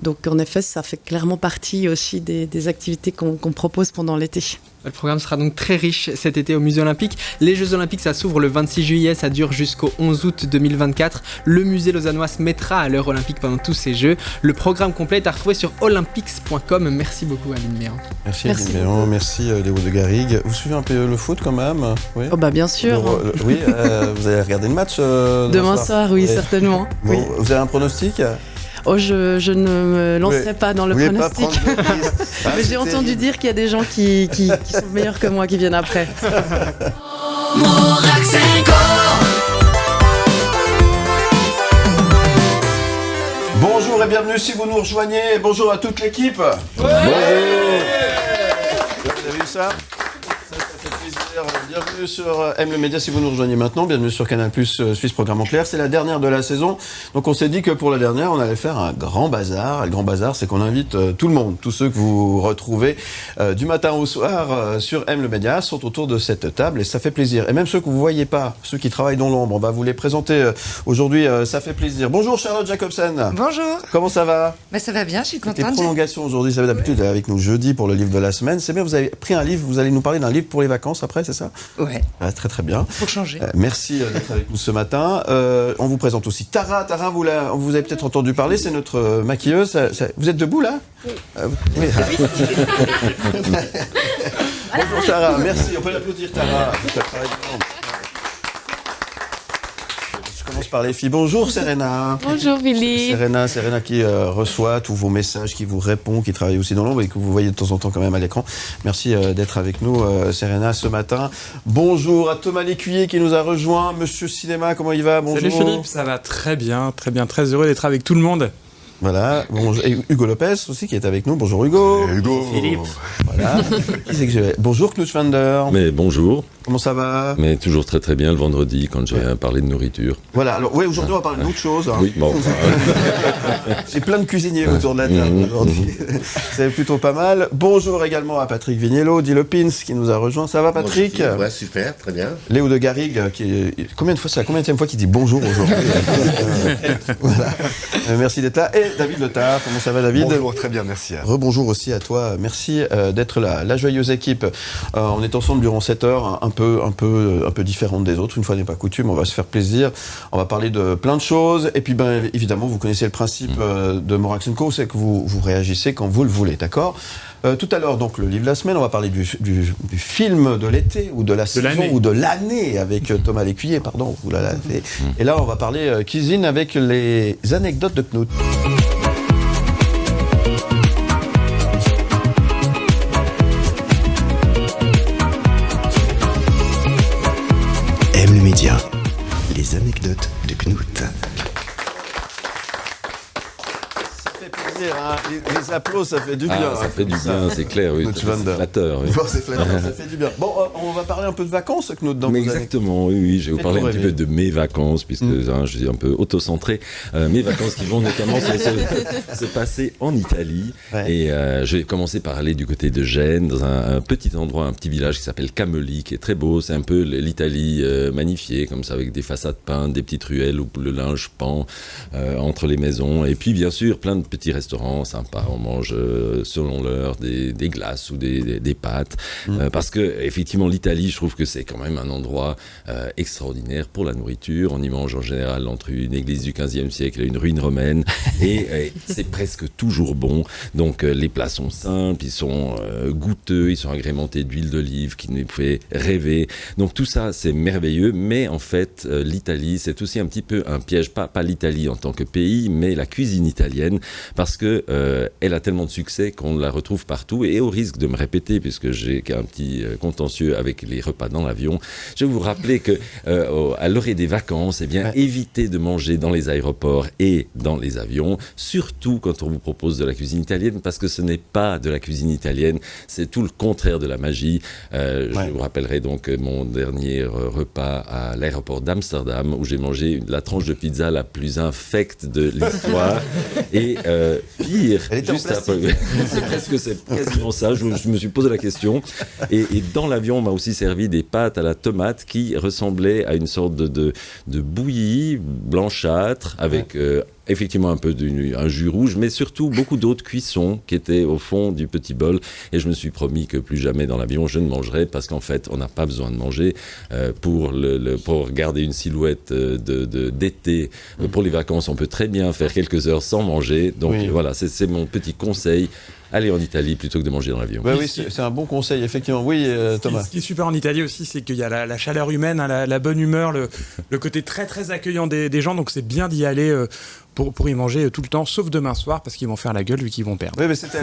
Donc en effet, ça fait clairement partie aussi des activités qu'on propose pendant l'été. Le programme sera donc très riche cet été au Musée Olympique. Les Jeux Olympiques, ça s'ouvre le 26 juillet, ça dure jusqu'au 11 août 2024. Le musée lausannois se mettra à l'heure olympique pendant tous ces Jeux. Le programme complet est à retrouver sur olympics.com. Merci beaucoup Aline Méan. Merci Aline Méan, merci Léo de Garrigue. Vous suivez un peu le foot quand même? Oui. Oh bah bien sûr. Oui, vous allez regarder le match demain soir, oui, certainement. Bon, oui. Vous avez un pronostic? Oh, je ne me lancerai pas dans le pronostic. Mais j'ai entendu dire qu'il y a des gens qui sont meilleurs que moi qui viennent après. Bonjour et bienvenue si vous nous rejoignez. Bonjour à toute l'équipe. Bonjour. Vous avez vu ça? Ça fait plaisir. Bienvenue sur M le Média si vous nous rejoignez maintenant. Bienvenue sur Canal+ Suisse Programme en clair. C'est la dernière de la saison. Donc on s'est dit que pour la dernière, on allait faire un grand bazar. Et le grand bazar, c'est qu'on invite tout le monde. Tous ceux que vous retrouvez du matin au soir sur M le Média sont autour de cette table et ça fait plaisir. Et même ceux que vous voyez pas, ceux qui travaillent dans l'ombre, on va vous les présenter aujourd'hui. Ça fait plaisir. Bonjour Charlotte Jacobsen. Bonjour. Comment ça va? Ça va bien, je suis contente. Des prolongations aujourd'hui. Ça va d'habitude avec nous jeudi pour le livre de la semaine. C'est bien, vous avez pris un livre. Vous allez nous parler d'un livre pour les vacances après, c'est ça? Ouais. Très très bien. Pour changer. Merci d'être avec nous ce matin. On vous présente aussi Tara. Tara, vous avez peut-être entendu parler, c'est notre maquilleuse. Vous êtes debout là? Oui. Oui. Bonjour Tara, merci. On peut l'applaudir Tara. Je commence par les filles. Bonjour Serena. Bonjour Billy. Serena qui reçoit tous vos messages, qui vous répond, qui travaille aussi dans l'ombre et que vous voyez de temps en temps quand même à l'écran. Merci d'être avec nous Serena ce matin. Bonjour à Thomas Lécuyer qui nous a rejoint. Monsieur Cinéma, comment il va? Bonjour. Salut Philippe, ça va très bien, très heureux d'être avec tout le monde. Voilà, bonjour. Et Hugo Lopez aussi qui est avec nous. Bonjour Hugo. Hugo. Philippe. Voilà. Bonjour Knut Schwander. Mais bonjour. Comment ça va? Mais toujours très très bien le vendredi quand j'ai parlé de nourriture. Voilà, alors oui, aujourd'hui on va parler d'autre chose. Hein. Oui, bon. J'ai plein de cuisiniers autour de la table aujourd'hui. C'est plutôt pas mal. Bonjour également à Patrick Vignello, d'Ilopins qui nous a rejoint. Ça va Patrick? Ouais, super, très bien. Léo de Garrigue, c'est la combienième fois qu'il dit bonjour aujourd'hui? Voilà. Merci d'être là. Et David Letard, comment ça va David? Bonjour, très bien, merci. Rebonjour aussi à toi, merci d'être là. La joyeuse équipe, on est ensemble durant 7 heures, un peu différente des autres, une fois n'est pas coutume, on va se faire plaisir, on va parler de plein de choses, et puis évidemment vous connaissez le principe de Morax & Co, c'est que vous réagissez quand vous le voulez, d'accord? Tout à l'heure, donc, le livre de la semaine, on va parler du film de l'été, ou de la saison, ou de l'année, avec Thomas Lécuyer, pardon, vous l'avez fait. Et là, on va parler cuisine avec les anecdotes de Knut. M le Média, les anecdotes de Knut. Ça fait plaisir dire, hein, les applaudissements, ça fait du bien. Ça fait du bien, c'est clair, oui. C'est flatteur. Oui. C'est flatteur, ça fait du bien. Bon, on va parler un peu de vacances, Knut, dans mais vos exactement, oui, je vais vous parler un petit peu de mes vacances, puisque je suis un peu auto-centré. Mes vacances qui vont notamment se passer en Italie. Ouais. Et je vais commencer par aller du côté de Gênes, dans un petit endroit, un petit village qui s'appelle Camoli, qui est très beau. C'est un peu l'Italie magnifiée, comme ça, avec des façades peintes, des petites ruelles où le linge pend entre les maisons. Et puis, bien sûr, plein de petits restaurants sympas. On mange, selon l'heure, des glaces ou des pâtes. Parce que, effectivement, l'Italie, je trouve que c'est quand même un endroit extraordinaire pour la nourriture. On y mange en général entre une église du XVe siècle et une ruine romaine. Et c'est presque toujours bon. Donc, les plats sont simples, ils sont goûteux, ils sont agrémentés d'huile d'olive qui nous fait rêver. Donc, tout ça, c'est merveilleux. Mais en fait, l'Italie, c'est aussi un petit peu un piège. Pas l'Italie en tant que pays, mais la cuisine italienne. Parce que elle a tellement de succès qu'on la retrouve partout. Et au risque de me répéter, puisque j'ai un petit contentieux avec les repas dans l'avion, je vais vous rappeler que à l'orée des vacances, évitez de manger dans les aéroports et dans les avions, surtout quand on vous propose de la cuisine italienne, parce que ce n'est pas de la cuisine italienne, c'est tout le contraire de la magie. Je vous rappellerai donc mon dernier repas à l'aéroport d'Amsterdam, où j'ai mangé la tranche de pizza la plus infecte de l'histoire. Et pire, juste après, c'est quasiment ça, je me suis posé la question. Et dans l'avion, on m'a aussi servi des pâtes à la tomate qui ressemblaient à une sorte de bouillie blanchâtre avec effectivement un peu un jus rouge, mais surtout beaucoup d'autres cuissons qui étaient au fond du petit bol. Et je me suis promis que plus jamais dans l'avion je ne mangerai, parce qu'en fait on n'a pas besoin de manger pour garder une silhouette d'été. Pour les vacances, on peut très bien faire quelques heures sans manger. Donc voilà, c'est mon petit conseil. Allez en Italie plutôt que de manger dans l'avion. Oui, c'est un bon conseil, effectivement. Oui, Thomas. Ce qui est super en Italie aussi, c'est qu'il y a la chaleur humaine, hein, la bonne humeur, le côté très très accueillant des gens. Donc c'est bien d'y aller pour y manger tout le temps, sauf demain soir, parce qu'ils vont faire la gueule vu qu'ils vont perdre. Oui, mais c'est ça.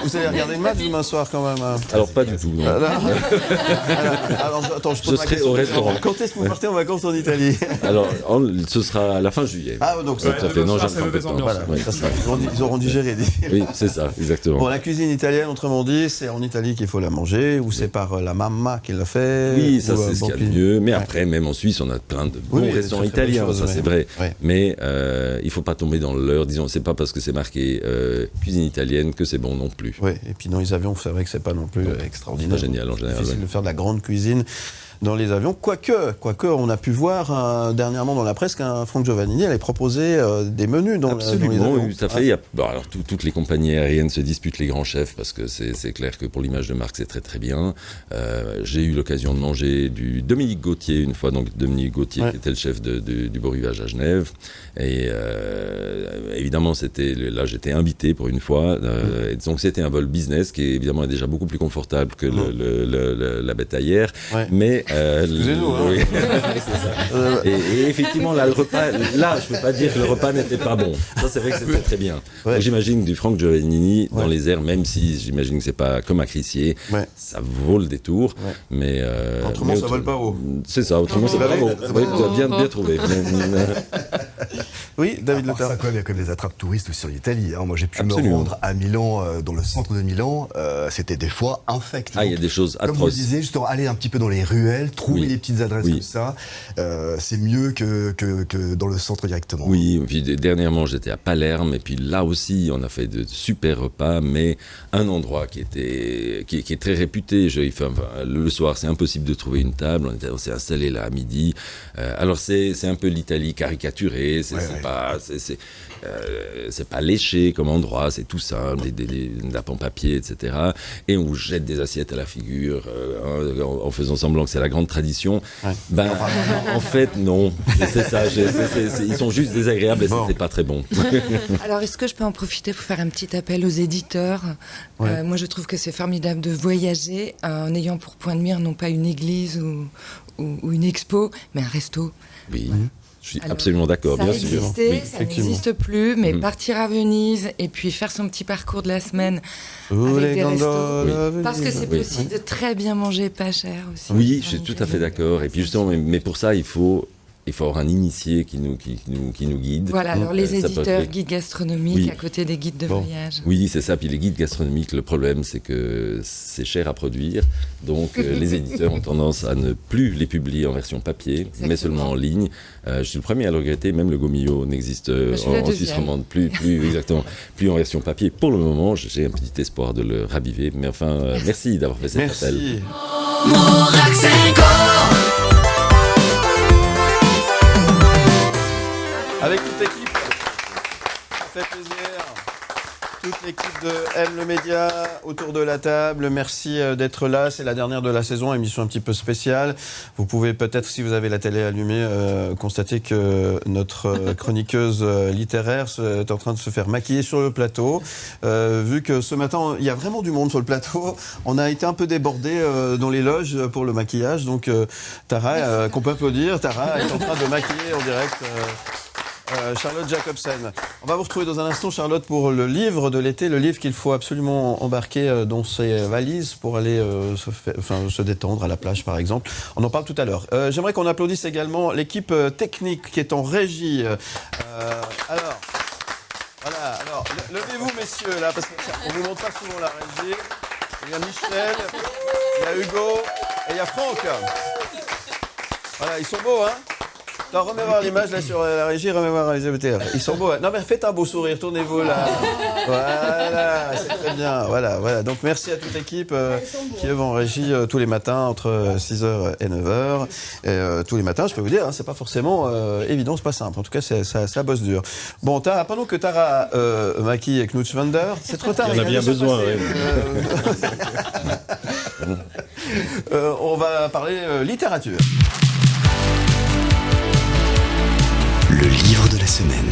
Vous allez regarder le match demain soir quand même. Alors pas du tout. Non. Alors attends, je serai au restaurant. Quand est-ce que vous partez en vacances en Italie? Alors ce sera à la fin juillet. Ah donc tout à fait. Non, ils auront digéré. Oui, c'est ça, exactement. Bon, la cuisine italienne, autrement dit, c'est en Italie qu'il faut la manger, ou c'est par la mamma qui l'a fait. Oui, ça c'est ce qu'il y a de mieux. Mais après, même en Suisse, on a plein de bons restaurants italiens, ça c'est vrai. Mais il ne faut pas tomber dans le leurre. Disons, c'est pas parce que c'est marqué cuisine italienne que c'est bon non plus. Oui, et puis dans les avions, c'est vrai que c'est pas non plus extraordinaire. C'est pas génial en général. C'est difficile de faire de la grande cuisine dans les avions, quoique on a pu voir dernièrement dans la presse qu'un Franck Giovannini allait proposer des menus dans les avions. Oui, tout à fait. Alors toutes les compagnies aériennes se disputent les grands chefs, parce que c'est clair que pour l'image de marque c'est très très bien. J'ai eu l'occasion de manger du Dominique Gauthier une fois, donc Dominique Gauthier qui était le chef du Beau Rivage à Genève, et évidemment là j'étais invité pour une fois, donc c'était un vol business qui évidemment est déjà beaucoup plus confortable que la bétaillère, mais excusez-nous, oui, c'est ça. Et effectivement, là, je peux pas dire que le repas n'était pas bon. Ça, c'est vrai que c'était très bien. Donc, j'imagine que du Franck Giovannini dans les airs, même si j'imagine que c'est pas comme à Crissier, ça vaut le détour. Mais autrement, ça vole pas haut. C'est ça. Autrement, ça vole pas haut. Oui, tu as bien trouvé. Oui, David Le Père. Ça, il y a comme des attrapes touristes sur l'Italie. Moi, j'ai pu me rendre à Milan, dans le centre de Milan. C'était des fois infect. Il y a des choses atroces. Comme vous disiez, justement, aller un petit peu dans les ruelles, trouver des petites adresses comme ça, c'est mieux que dans le centre directement. Oui, puis dernièrement j'étais à Palerme, et puis là aussi on a fait de super repas, mais un endroit qui est très réputé. Le soir c'est impossible de trouver une table, on s'est installé là à midi. Alors c'est un peu l'Italie caricaturée, c'est pas léché comme endroit, c'est tout simple, des nappes en papier, etc. Et on vous jette des assiettes à la figure en faisant semblant que c'est la grande tradition. En fait, non. C'est ça. Ils sont juste désagréables et c'était pas très bon. Alors, est-ce que je peux en profiter pour faire un petit appel aux éditeurs? Moi, je trouve que c'est formidable de voyager en ayant pour point de mire non pas une église ou une expo, mais un resto. Oui. Je suis absolument d'accord, bien sûr. Ça n'existe plus, mais partir à Venise et puis faire son petit parcours de la semaine avec des restos. Parce que c'est possible de très bien manger pas cher aussi. Oui, je suis tout à fait d'accord. Et puis justement, mais pour ça, il faut il faut avoir un initié qui nous guide. Voilà, alors les éditeurs guides gastronomiques à côté des guides de voyage. Oui, c'est ça. Puis les guides gastronomiques, le problème, c'est que c'est cher à produire. Donc les éditeurs ont tendance à ne plus les publier en version papier, mais seulement en ligne. Je suis le premier à le regretter. Même le Gaumillot n'existe en Suisse romande plus en version papier. Pour le moment, j'ai un petit espoir de le raviver. Mais enfin, merci d'avoir fait cet appel. Avec toute l'équipe, ça fait plaisir. Toute l'équipe de M le Média autour de la table, merci d'être là. C'est la dernière de la saison, émission un petit peu spéciale. Vous pouvez peut-être, si vous avez la télé allumée, constater que notre chroniqueuse littéraire est en train de se faire maquiller sur le plateau. Vu que ce matin, il y a vraiment du monde sur le plateau, on a été un peu débordé dans les loges pour le maquillage. Donc Tara, qu'on peut applaudir, Tara est en train de maquiller en direct... Charlotte Jacobsen. On va vous retrouver dans un instant, Charlotte, pour le livre de l'été, le livre qu'il faut absolument embarquer dans ses valises pour aller se détendre à la plage, par exemple. On en parle tout à l'heure. J'aimerais qu'on applaudisse également l'équipe technique qui est en régie. Alors, levez-vous, messieurs, là, parce qu'on vous montre pas souvent la régie. Il y a Michel, il y a Hugo et il y a Franck. Voilà, ils sont beaux, hein? Non, remets voir l'image là sur la régie, remets voir les EBTR. Ils sont beaux. Non mais faites un beau sourire, tournez-vous là. Voilà, c'est très bien. Voilà. Donc merci à toute l'équipe qui œuvre en régie tous les matins entre 6h et 9h. Et tous les matins, je peux vous dire, hein, c'est pas forcément évident, c'est pas simple. En tout cas, ça bosse dur. Bon, pendant que Tara maquille Knut Wander, c'est trop tard. Il en a bien besoin, on va parler littérature. Le livre de la semaine.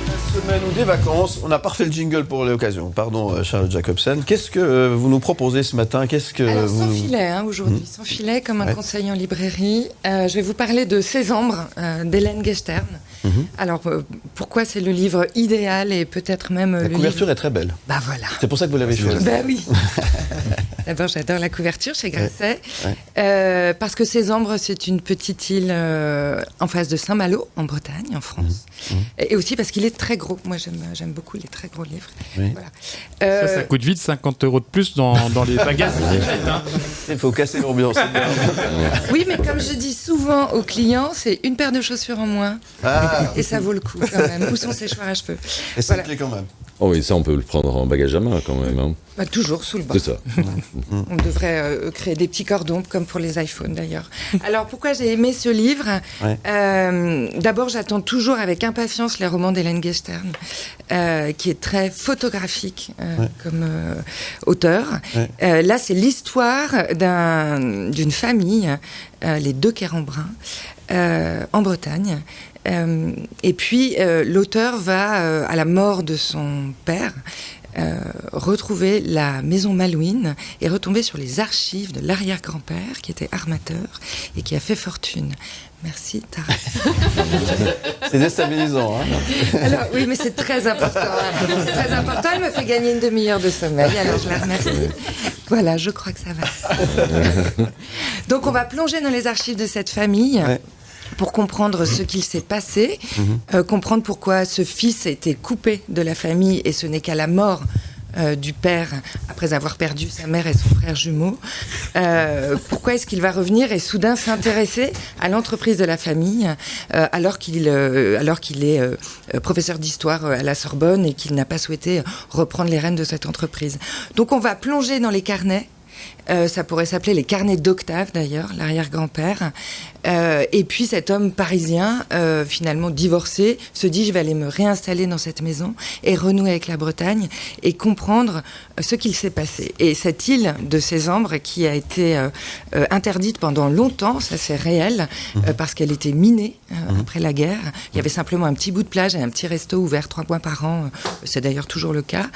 La semaine ou des vacances, on n'a pas refait le jingle pour l'occasion. Pardon, Charlotte Jacobsen. Qu'est-ce que vous nous proposez ce matin? Sans filet, aujourd'hui. Sans filet, comme un conseil en librairie. Je vais vous parler de Sésambres d'Hélène Gechtern. Alors, pourquoi c'est le livre idéal et peut-être même la couverture est très belle. Bah voilà. C'est pour ça que vous l'avez choisi. Bah oui. D'abord, j'adore la couverture chez Grasset. Parce que Sésambres, c'est une petite île en face de Saint-Malo, en Bretagne, en France. Et aussi parce qu'il est très gros. Moi, j'aime beaucoup les très gros livres. Oui. Voilà. Ça coûte vite 50 € de plus dans les bagages. Il faut casser l'ambiance. Oui, mais comme je dis souvent aux clients, c'est une paire de chaussures en moins. Et ça vaut le coup quand même. Où sont ces séchoirs à cheveux? Et ça plaît quand même. Oh oui, ça on peut le prendre en bagage à main quand même. Hein. Bah, toujours sous le bras. C'est ça. On devrait créer des petits cordons, comme pour les iPhones d'ailleurs. Alors pourquoi j'ai aimé ce livre? D'abord, j'attends toujours avec impatience les romans d'Hélène Gechtern, qui est très photographique comme auteur. Là, c'est l'histoire d'une famille, les deux Quérembrun, en Bretagne. Et puis, l'auteur va, à la mort de son père, retrouver la maison Malouine et retomber sur les archives de l'arrière-grand-père qui était armateur et qui a fait fortune. Merci, Tara. C'est déstabilisant, hein? Alors, oui, mais c'est très important. C'est très important. Elle me fait gagner une demi-heure de sommeil, alors je la remercie. Voilà, je crois que ça va. Donc, on va plonger dans les archives de cette famille. Pour comprendre ce qu'il s'est passé, comprendre pourquoi ce fils a été coupé de la famille et ce n'est qu'à la mort du père, après avoir perdu sa mère et son frère jumeau, pourquoi est-ce qu'il va revenir et soudain s'intéresser à l'entreprise de la famille alors qu'il est professeur d'histoire à la Sorbonne et qu'il n'a pas souhaité reprendre les rênes de cette entreprise. Donc on va plonger dans les carnets. Ça pourrait s'appeler les carnets d'Octave d'ailleurs, l'arrière-grand-père. Et puis cet homme parisien, finalement divorcé, se dit je vais aller me réinstaller dans cette maison et renouer avec la Bretagne et comprendre ce qu'il s'est passé. Et cette île de Sésambres qui a été interdite pendant longtemps, ça c'est réel, parce qu'elle était minée après la guerre. Il y avait simplement un petit bout de plage et un petit resto ouvert 3 mois par an, c'est d'ailleurs toujours le cas,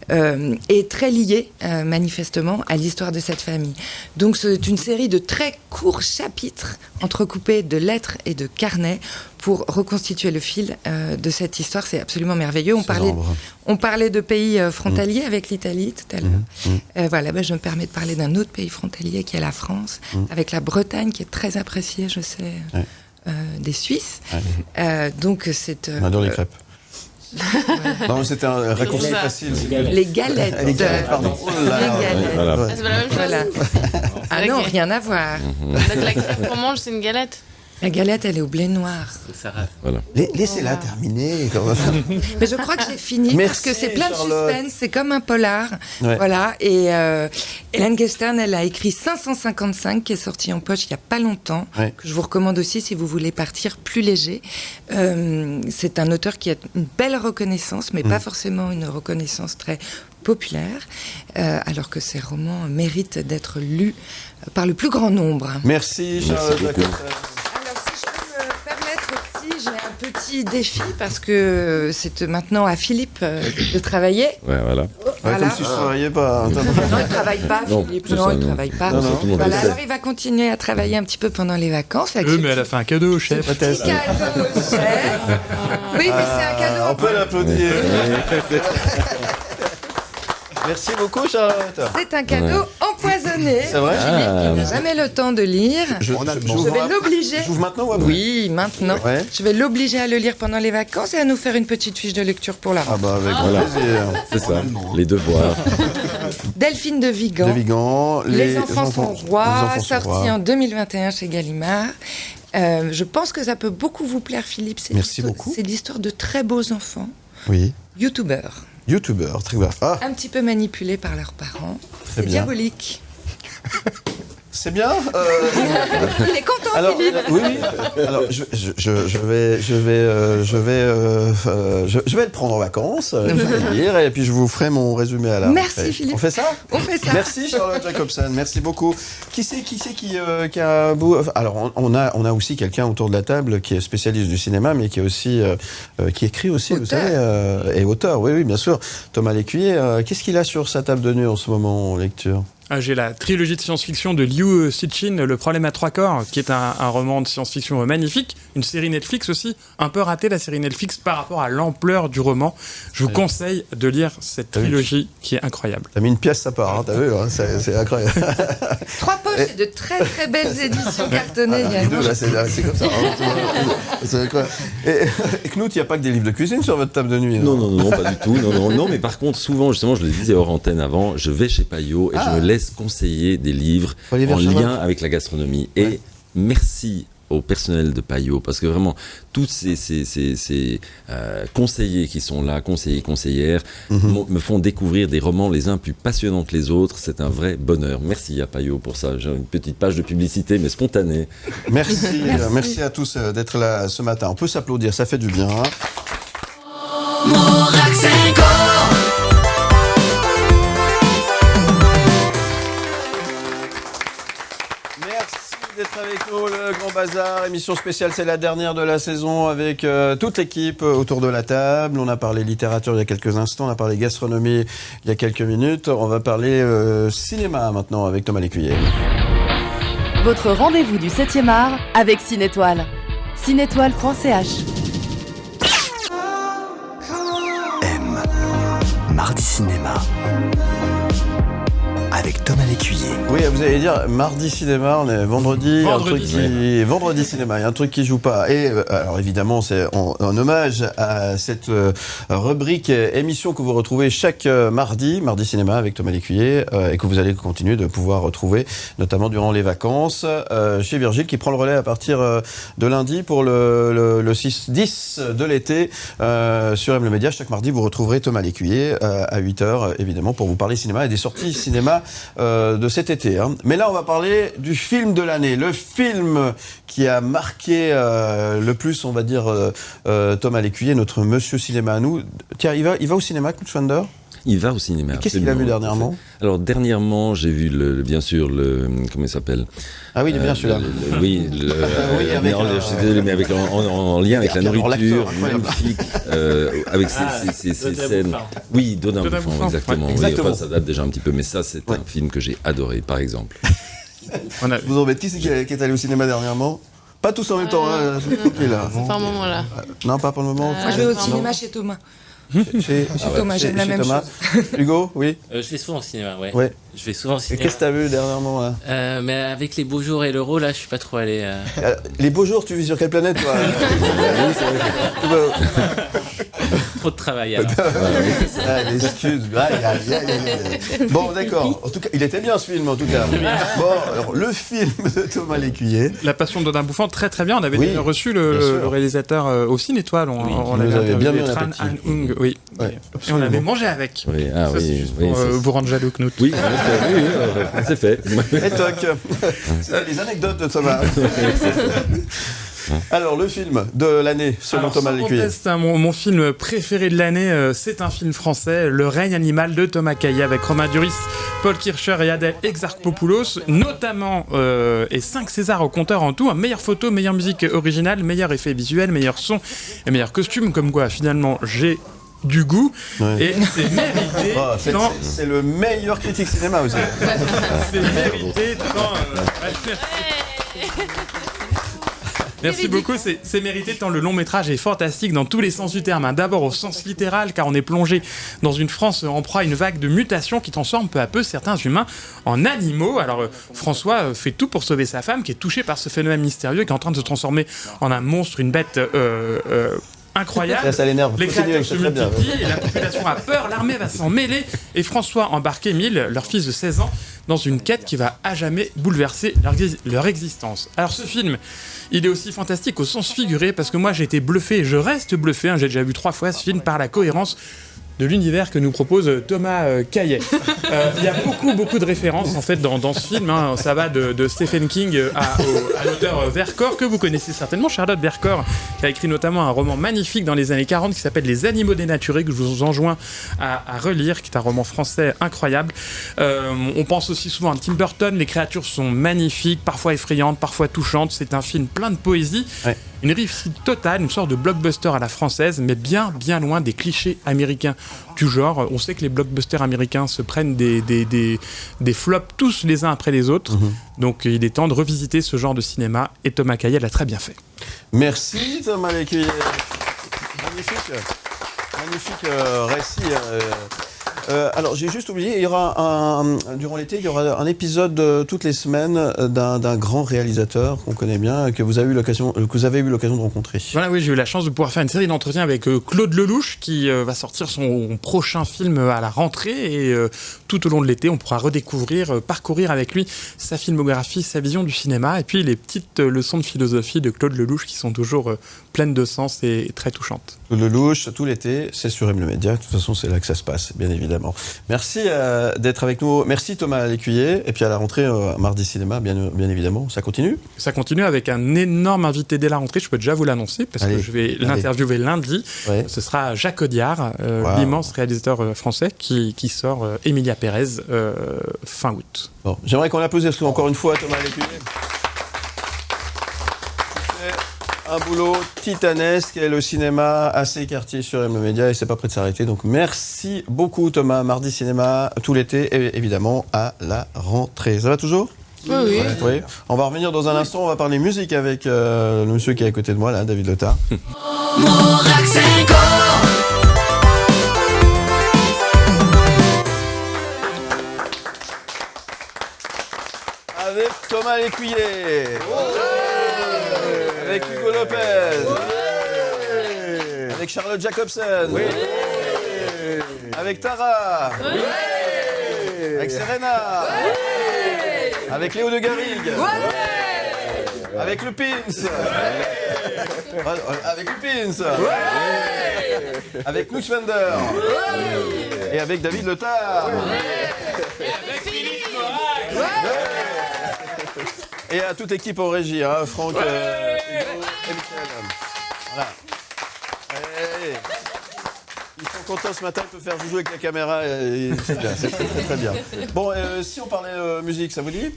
et très lié manifestement à l'histoire de cette famille. Donc c'est une série de très courts chapitres entre entrecoupé de lettres et de carnets pour reconstituer le fil de cette histoire. C'est absolument merveilleux. On parlait de pays frontaliers avec l'Italie tout à l'heure. Voilà, je me permets de parler d'un autre pays frontalier qui est la France, avec la Bretagne qui est très appréciée, je sais, des Suisses. Donc c'est... On adore les crêpes. Voilà. Non, c'était un raccourci facile. Les galettes. Les galettes, pardon. Les galettes. Voilà. C'est pas la même chose. Voilà. Ah non, rien à voir. Donc la crêpe qu'on mange, c'est une galette. La galette, elle est au blé noir. Voilà. Laissez-la terminer. Mais je crois que j'ai fini. Merci, parce que c'est plein Charlotte. de suspense. C'est comme un polar. Ouais. Voilà. Et Hélène Gestern, elle a écrit 555, qui est sorti en poche il n'y a pas longtemps. Ouais. Que je vous recommande aussi si vous voulez partir plus léger. C'est un auteur qui a une belle reconnaissance, mais pas forcément une reconnaissance très populaire, alors que ses romans méritent d'être lus par le plus grand nombre. Merci, Charlotte. J'ai un petit défi parce que c'est maintenant à Philippe de travailler. Ouais, voilà. Voilà. Comme si je travaillais pas. Non, il ne travaille pas, Philippe. Non, il ne travaille pas. Voilà, alors il va continuer à travailler un petit peu pendant les vacances. Mais elle a fait un cadeau au chef. Petit cadeau au chef. Oui, mais c'est un cadeau. On peut l'applaudir. Merci beaucoup, Charlotte. C'est un cadeau empoisonné. C'est vrai Philippe, qui n'a jamais le temps de lire. Je vais l'obliger. J'ouvre maintenant ou après ? Oui, maintenant. Ouais. Je vais l'obliger à le lire pendant les vacances et à nous faire une petite fiche de lecture pour la rentrée. Ah bah avec plaisir. C'est ça, les devoirs. Delphine de Vigan. Les enfants sont rois, sorti en 2021 chez Gallimard. Je pense que ça peut beaucoup vous plaire, Philippe. Merci beaucoup. C'est l'histoire de très beaux enfants. Oui. Youtubeurs. Très bien. Ah, Un petit peu manipulés par leurs parents. C'est bien. diabolique. c'est bien. Il est content, Alors, Philippe. oui. Alors, je vais le prendre en vacances. Je vais le lire et puis je vous ferai mon résumé à la Merci, rentrée. Philippe. On fait ça ? On fait ça. Merci Charlotte Jacobson, merci beaucoup. Qui a alors on a aussi quelqu'un autour de la table qui est spécialiste du cinéma, mais qui est aussi qui écrit aussi, auteur. vous savez, et auteur. Oui, bien sûr. Thomas Lécuyer, qu'est-ce qu'il a sur sa table de nuit en ce moment en lecture ? J'ai la trilogie de science-fiction de Liu Cixin, Le problème à trois corps, qui est un roman de science-fiction magnifique, une série Netflix aussi, un peu ratée la série Netflix par rapport à l'ampleur du roman. Je vous conseille de lire cette trilogie qui est incroyable. T'as mis une pièce à part, hein, t'as vu, hein, c'est incroyable. 3 poches et de très très belles éditions cartonnées. Les deux, là, c'est comme ça. Hein, c'est incroyable. Et Knut, il n'y a pas que des livres de cuisine sur votre table de nuit. Non, pas du tout. Non, mais par contre, souvent, justement, je le disais hors antenne avant, je vais chez Payot et je me laisse conseiller des livres en lien avec la gastronomie. Et merci au personnel de Payot, parce que vraiment, tous ces conseillers qui sont là, conseillers, conseillères, me font découvrir des romans les uns plus passionnants que les autres. C'est un vrai bonheur. Merci à Payot pour ça. J'ai une petite page de publicité, mais spontanée. Merci à tous d'être là ce matin. On peut s'applaudir, ça fait du bien. D'être avec nous, le Grand Bazar, émission spéciale, c'est la dernière de la saison avec toute l'équipe autour de la table. On a parlé littérature il y a quelques instants, on a parlé gastronomie il y a quelques minutes. On va parler cinéma maintenant avec Thomas Lécuyer. Votre rendez-vous du 7e art avec Cinétoile. Cinétoile.ch. Mardi Cinéma. Avec Thomas Lécuyer. Oui, vous allez dire mardi cinéma, on est vendredi cinéma, il y a un truc qui joue pas. Et alors évidemment, c'est en hommage à cette rubrique émission que vous retrouvez chaque mardi cinéma avec Thomas Lécuyer, et que vous allez continuer de pouvoir retrouver, notamment durant les vacances, chez Virgile, qui prend le relais à partir de lundi pour le 6-10 de l'été sur M le Média. Chaque mardi, vous retrouverez Thomas Lécuyer à 8h, évidemment, pour vous parler cinéma et des sorties cinéma de cet été. Hein. Mais là, on va parler du film de l'année. Le film qui a marqué le plus, on va dire, Thomas Lécuyer, notre monsieur cinéma à nous. Tiens, il va au cinéma, Knut Schwander ? Il va au cinéma. Qu'est-ce qu'il a vu dernièrement ? Alors, dernièrement, j'ai vu bien sûr comment il s'appelle ? Ah oui, bien sûr. Oui, je suis désolé, mais en lien avec la nourriture, magnifique, avec ces scènes. Oui, Dodin Bouffant, exactement. Oui, enfin, ça date déjà un petit peu, mais ça, c'est un film que j'ai adoré, par exemple. Vous embêtez, qui c'est qui est allé au cinéma dernièrement ? Pas tous en même temps, hein, là. C'est pas un moment là. Non, pas pour le moment. Moi, je vais au cinéma chez Thomas. Chez Thomas, j'aime la même Thomas. chose. Hugo, oui. Je vais souvent au cinéma, ouais. Ouais. Je vais souvent au Et cinéma. qu'est-ce que t'as vu dernièrement là Mais avec les beaux jours et l'euro, là, je suis pas trop allé. Les beaux jours, tu vis sur quelle planète, toi? Oui, c'est vrai. Trop de travail, alors. Excuse. Bon, d'accord. En tout cas, il était bien ce film, en tout cas. Bon, alors, le film de Thomas Lécuyer. La Passion d'Odin Bouffant, très très bien. On avait Oui, reçu le réalisateur au Ciné-Étoile. On l'avait avait bien mis en Tran appétit. Han Ung, oui. Ouais, Et on avait mangé avec. Oui, Ça, c'est juste pour vous rendre jaloux, Knut. Oui, c'est fait. Et toc. C'est les anecdotes de Thomas. Alors, le film de l'année, selon Thomas Lécuyer. Mon film préféré de l'année, c'est un film français, Le règne animal de Thomas Caillet, avec Romain Duris, Paul Kircher et Adèle Exarchopoulos, notamment, et 5 Césars au compteur en tout, meilleure photo, meilleure musique originale, meilleur effet visuel, meilleur son et meilleur costume, comme quoi finalement j'ai du goût, et c'est mérité. C'est le meilleur critique cinéma aussi. C'est mérité tant... Merci beaucoup, c'est mérité tant le long métrage est fantastique dans tous les sens du terme. D'abord au sens littéral, car on est plongé dans une France en proie à une vague de mutations qui transforme peu à peu certains humains en animaux. Alors François fait tout pour sauver sa femme qui est touchée par ce phénomène mystérieux, qui est en train de se transformer en un monstre, une bête... incroyable. Ça l'énerve. Les créatures se multiplient et la population a peur, l'armée va s'en mêler et François embarque Émile, leur fils de 16 ans, dans une quête qui va à jamais bouleverser leur existence. Alors ce film, il est aussi fantastique au sens figuré parce que moi j'ai été bluffé et je reste bluffé, j'ai déjà vu 3 fois ce film, par la cohérence de l'univers que nous propose Thomas Caillet. Il y a beaucoup de références en fait dans ce film, hein. Ça va de Stephen King à l'auteur Vercors, que vous connaissez certainement, Charlotte Vercors, qui a écrit notamment un roman magnifique dans les années 40 qui s'appelle Les Animaux dénaturés, que je vous enjoins à relire, qui est un roman français incroyable. On pense aussi souvent à Tim Burton, les créatures sont magnifiques, parfois effrayantes, parfois touchantes, c'est un film plein de poésie. Ouais. Une réussite totale, une sorte de blockbuster à la française, mais bien loin des clichés américains du genre. On sait que les blockbusters américains se prennent des flops tous les uns après les autres. Donc il est temps de revisiter ce genre de cinéma et Thomas Caillet l'a très bien fait. Merci Thomas Lécuyer. Magnifique récit. Alors j'ai juste oublié, il y aura durant l'été, il y aura un épisode toutes les semaines d'un grand réalisateur qu'on connaît bien, que vous avez eu l'occasion de rencontrer. Voilà, oui, j'ai eu la chance de pouvoir faire une série d'entretiens avec Claude Lelouch, qui va sortir son prochain film à la rentrée, et tout au long de l'été, on pourra redécouvrir, parcourir avec lui sa filmographie, sa vision du cinéma, et puis les petites leçons de philosophie de Claude Lelouch qui sont toujours pleines de sens et très touchantes. Claude Lelouch, tout l'été, c'est sur M le Média, de toute façon c'est là que ça se passe, bien évidemment. Merci d'être avec nous. Merci Thomas Lécuyer. Et puis à la rentrée, mardi cinéma, bien évidemment. Ça continue ? Ça continue avec un énorme invité dès la rentrée. Je peux déjà vous l'annoncer parce que je vais l'interviewer lundi. Ouais. Ce sera Jacques Audiard, l'immense réalisateur français qui sort Emilia Pérez fin août. Bon, j'aimerais qu'on l'applaudisse encore une fois Thomas Lécuyer. Un boulot titanesque et le cinéma à ses quartiers sur M le Média et c'est pas prêt de s'arrêter. Donc merci beaucoup Thomas. Mardi cinéma tout l'été et évidemment à la rentrée. Ça va toujours ? Oui. Oui. On va revenir dans un instant. On va parler musique avec le monsieur qui est à côté de moi là, David Letard. Avec Thomas Lécuyer. Avec Hugo Lopez. Avec Charlotte Jacobsen. Avec Tara. Avec Serena. Avec Léo de Garrigue. Avec le Pins. Avec le Pins. Avec Knut Fender. Et avec David Letard. Et à toute l'équipe en régie, hein, Franck, Hugo et Michel. Voilà. Ils sont contents ce matin, ils peuvent faire jouer avec la caméra. C'est bien, c'est très bien. Bon, si on parlait musique, ça vous dit ?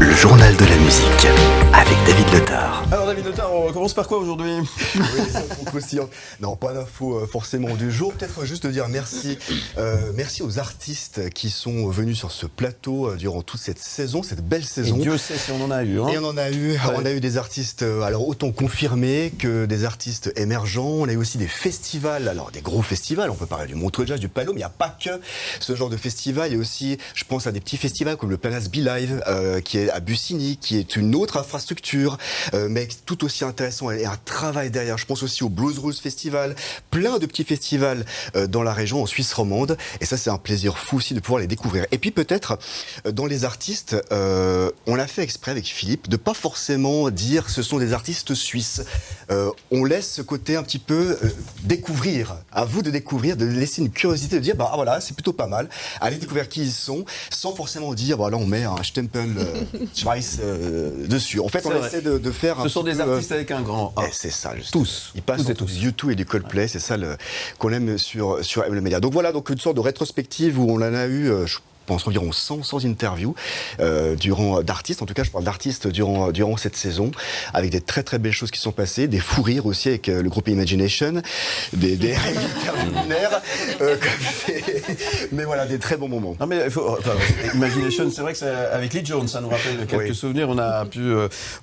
le journal de la musique avec David Letard. Alors David Letard, on commence par quoi aujourd'hui? Oui, ça faut aussi. Non, pas d'infos forcément du jour. Peut-être juste de dire merci, merci aux artistes qui sont venus sur ce plateau durant toute cette saison, cette belle saison. Et Dieu sait si on en a eu. Hein. Et on en a eu. Ouais. On a eu des artistes, alors autant confirmés que des artistes émergents. On a eu aussi des festivals, alors des gros festivals. On peut parler du Montreux Jazz, du Palais, mais il n'y a pas que ce genre de festival. Il y a aussi, je pense à des petits festivals comme le Palace Be Live, qui est à Bussigny, qui est une autre infrastructure, mais tout aussi intéressant et un travail derrière. Je pense aussi au Blues Rules Festival, plein de petits festivals dans la région, en Suisse romande, et ça c'est un plaisir fou aussi de pouvoir les découvrir. Et puis peut-être dans les artistes, on l'a fait exprès avec Philippe, de pas forcément dire ce sont des artistes suisses. On laisse ce côté un petit peu découvrir, à vous de découvrir, de laisser une curiosité, de dire bah voilà c'est plutôt pas mal, allez découvrir qui ils sont, sans forcément dire bah là on met un Stempel Schweiss dessus. En fait on essaie de faire ce sont des artistes avec un grand A. C'est ça, juste. Tous. Ils passent entre U2 et du Coldplay, c'est ça qu'on aime sur M Media. Donc voilà, donc une sorte de rétrospective où on en a eu, je pense environ 100 interviews d'artistes, en tout cas je parle d'artistes durant cette saison, avec des très très belles choses qui sont passées, des fous rires aussi avec le groupe Imagination, des lunaires, mais voilà, des très bons moments. Non mais Imagination, c'est vrai que avec Lee Jones, ça nous rappelle quelques souvenirs. On a pu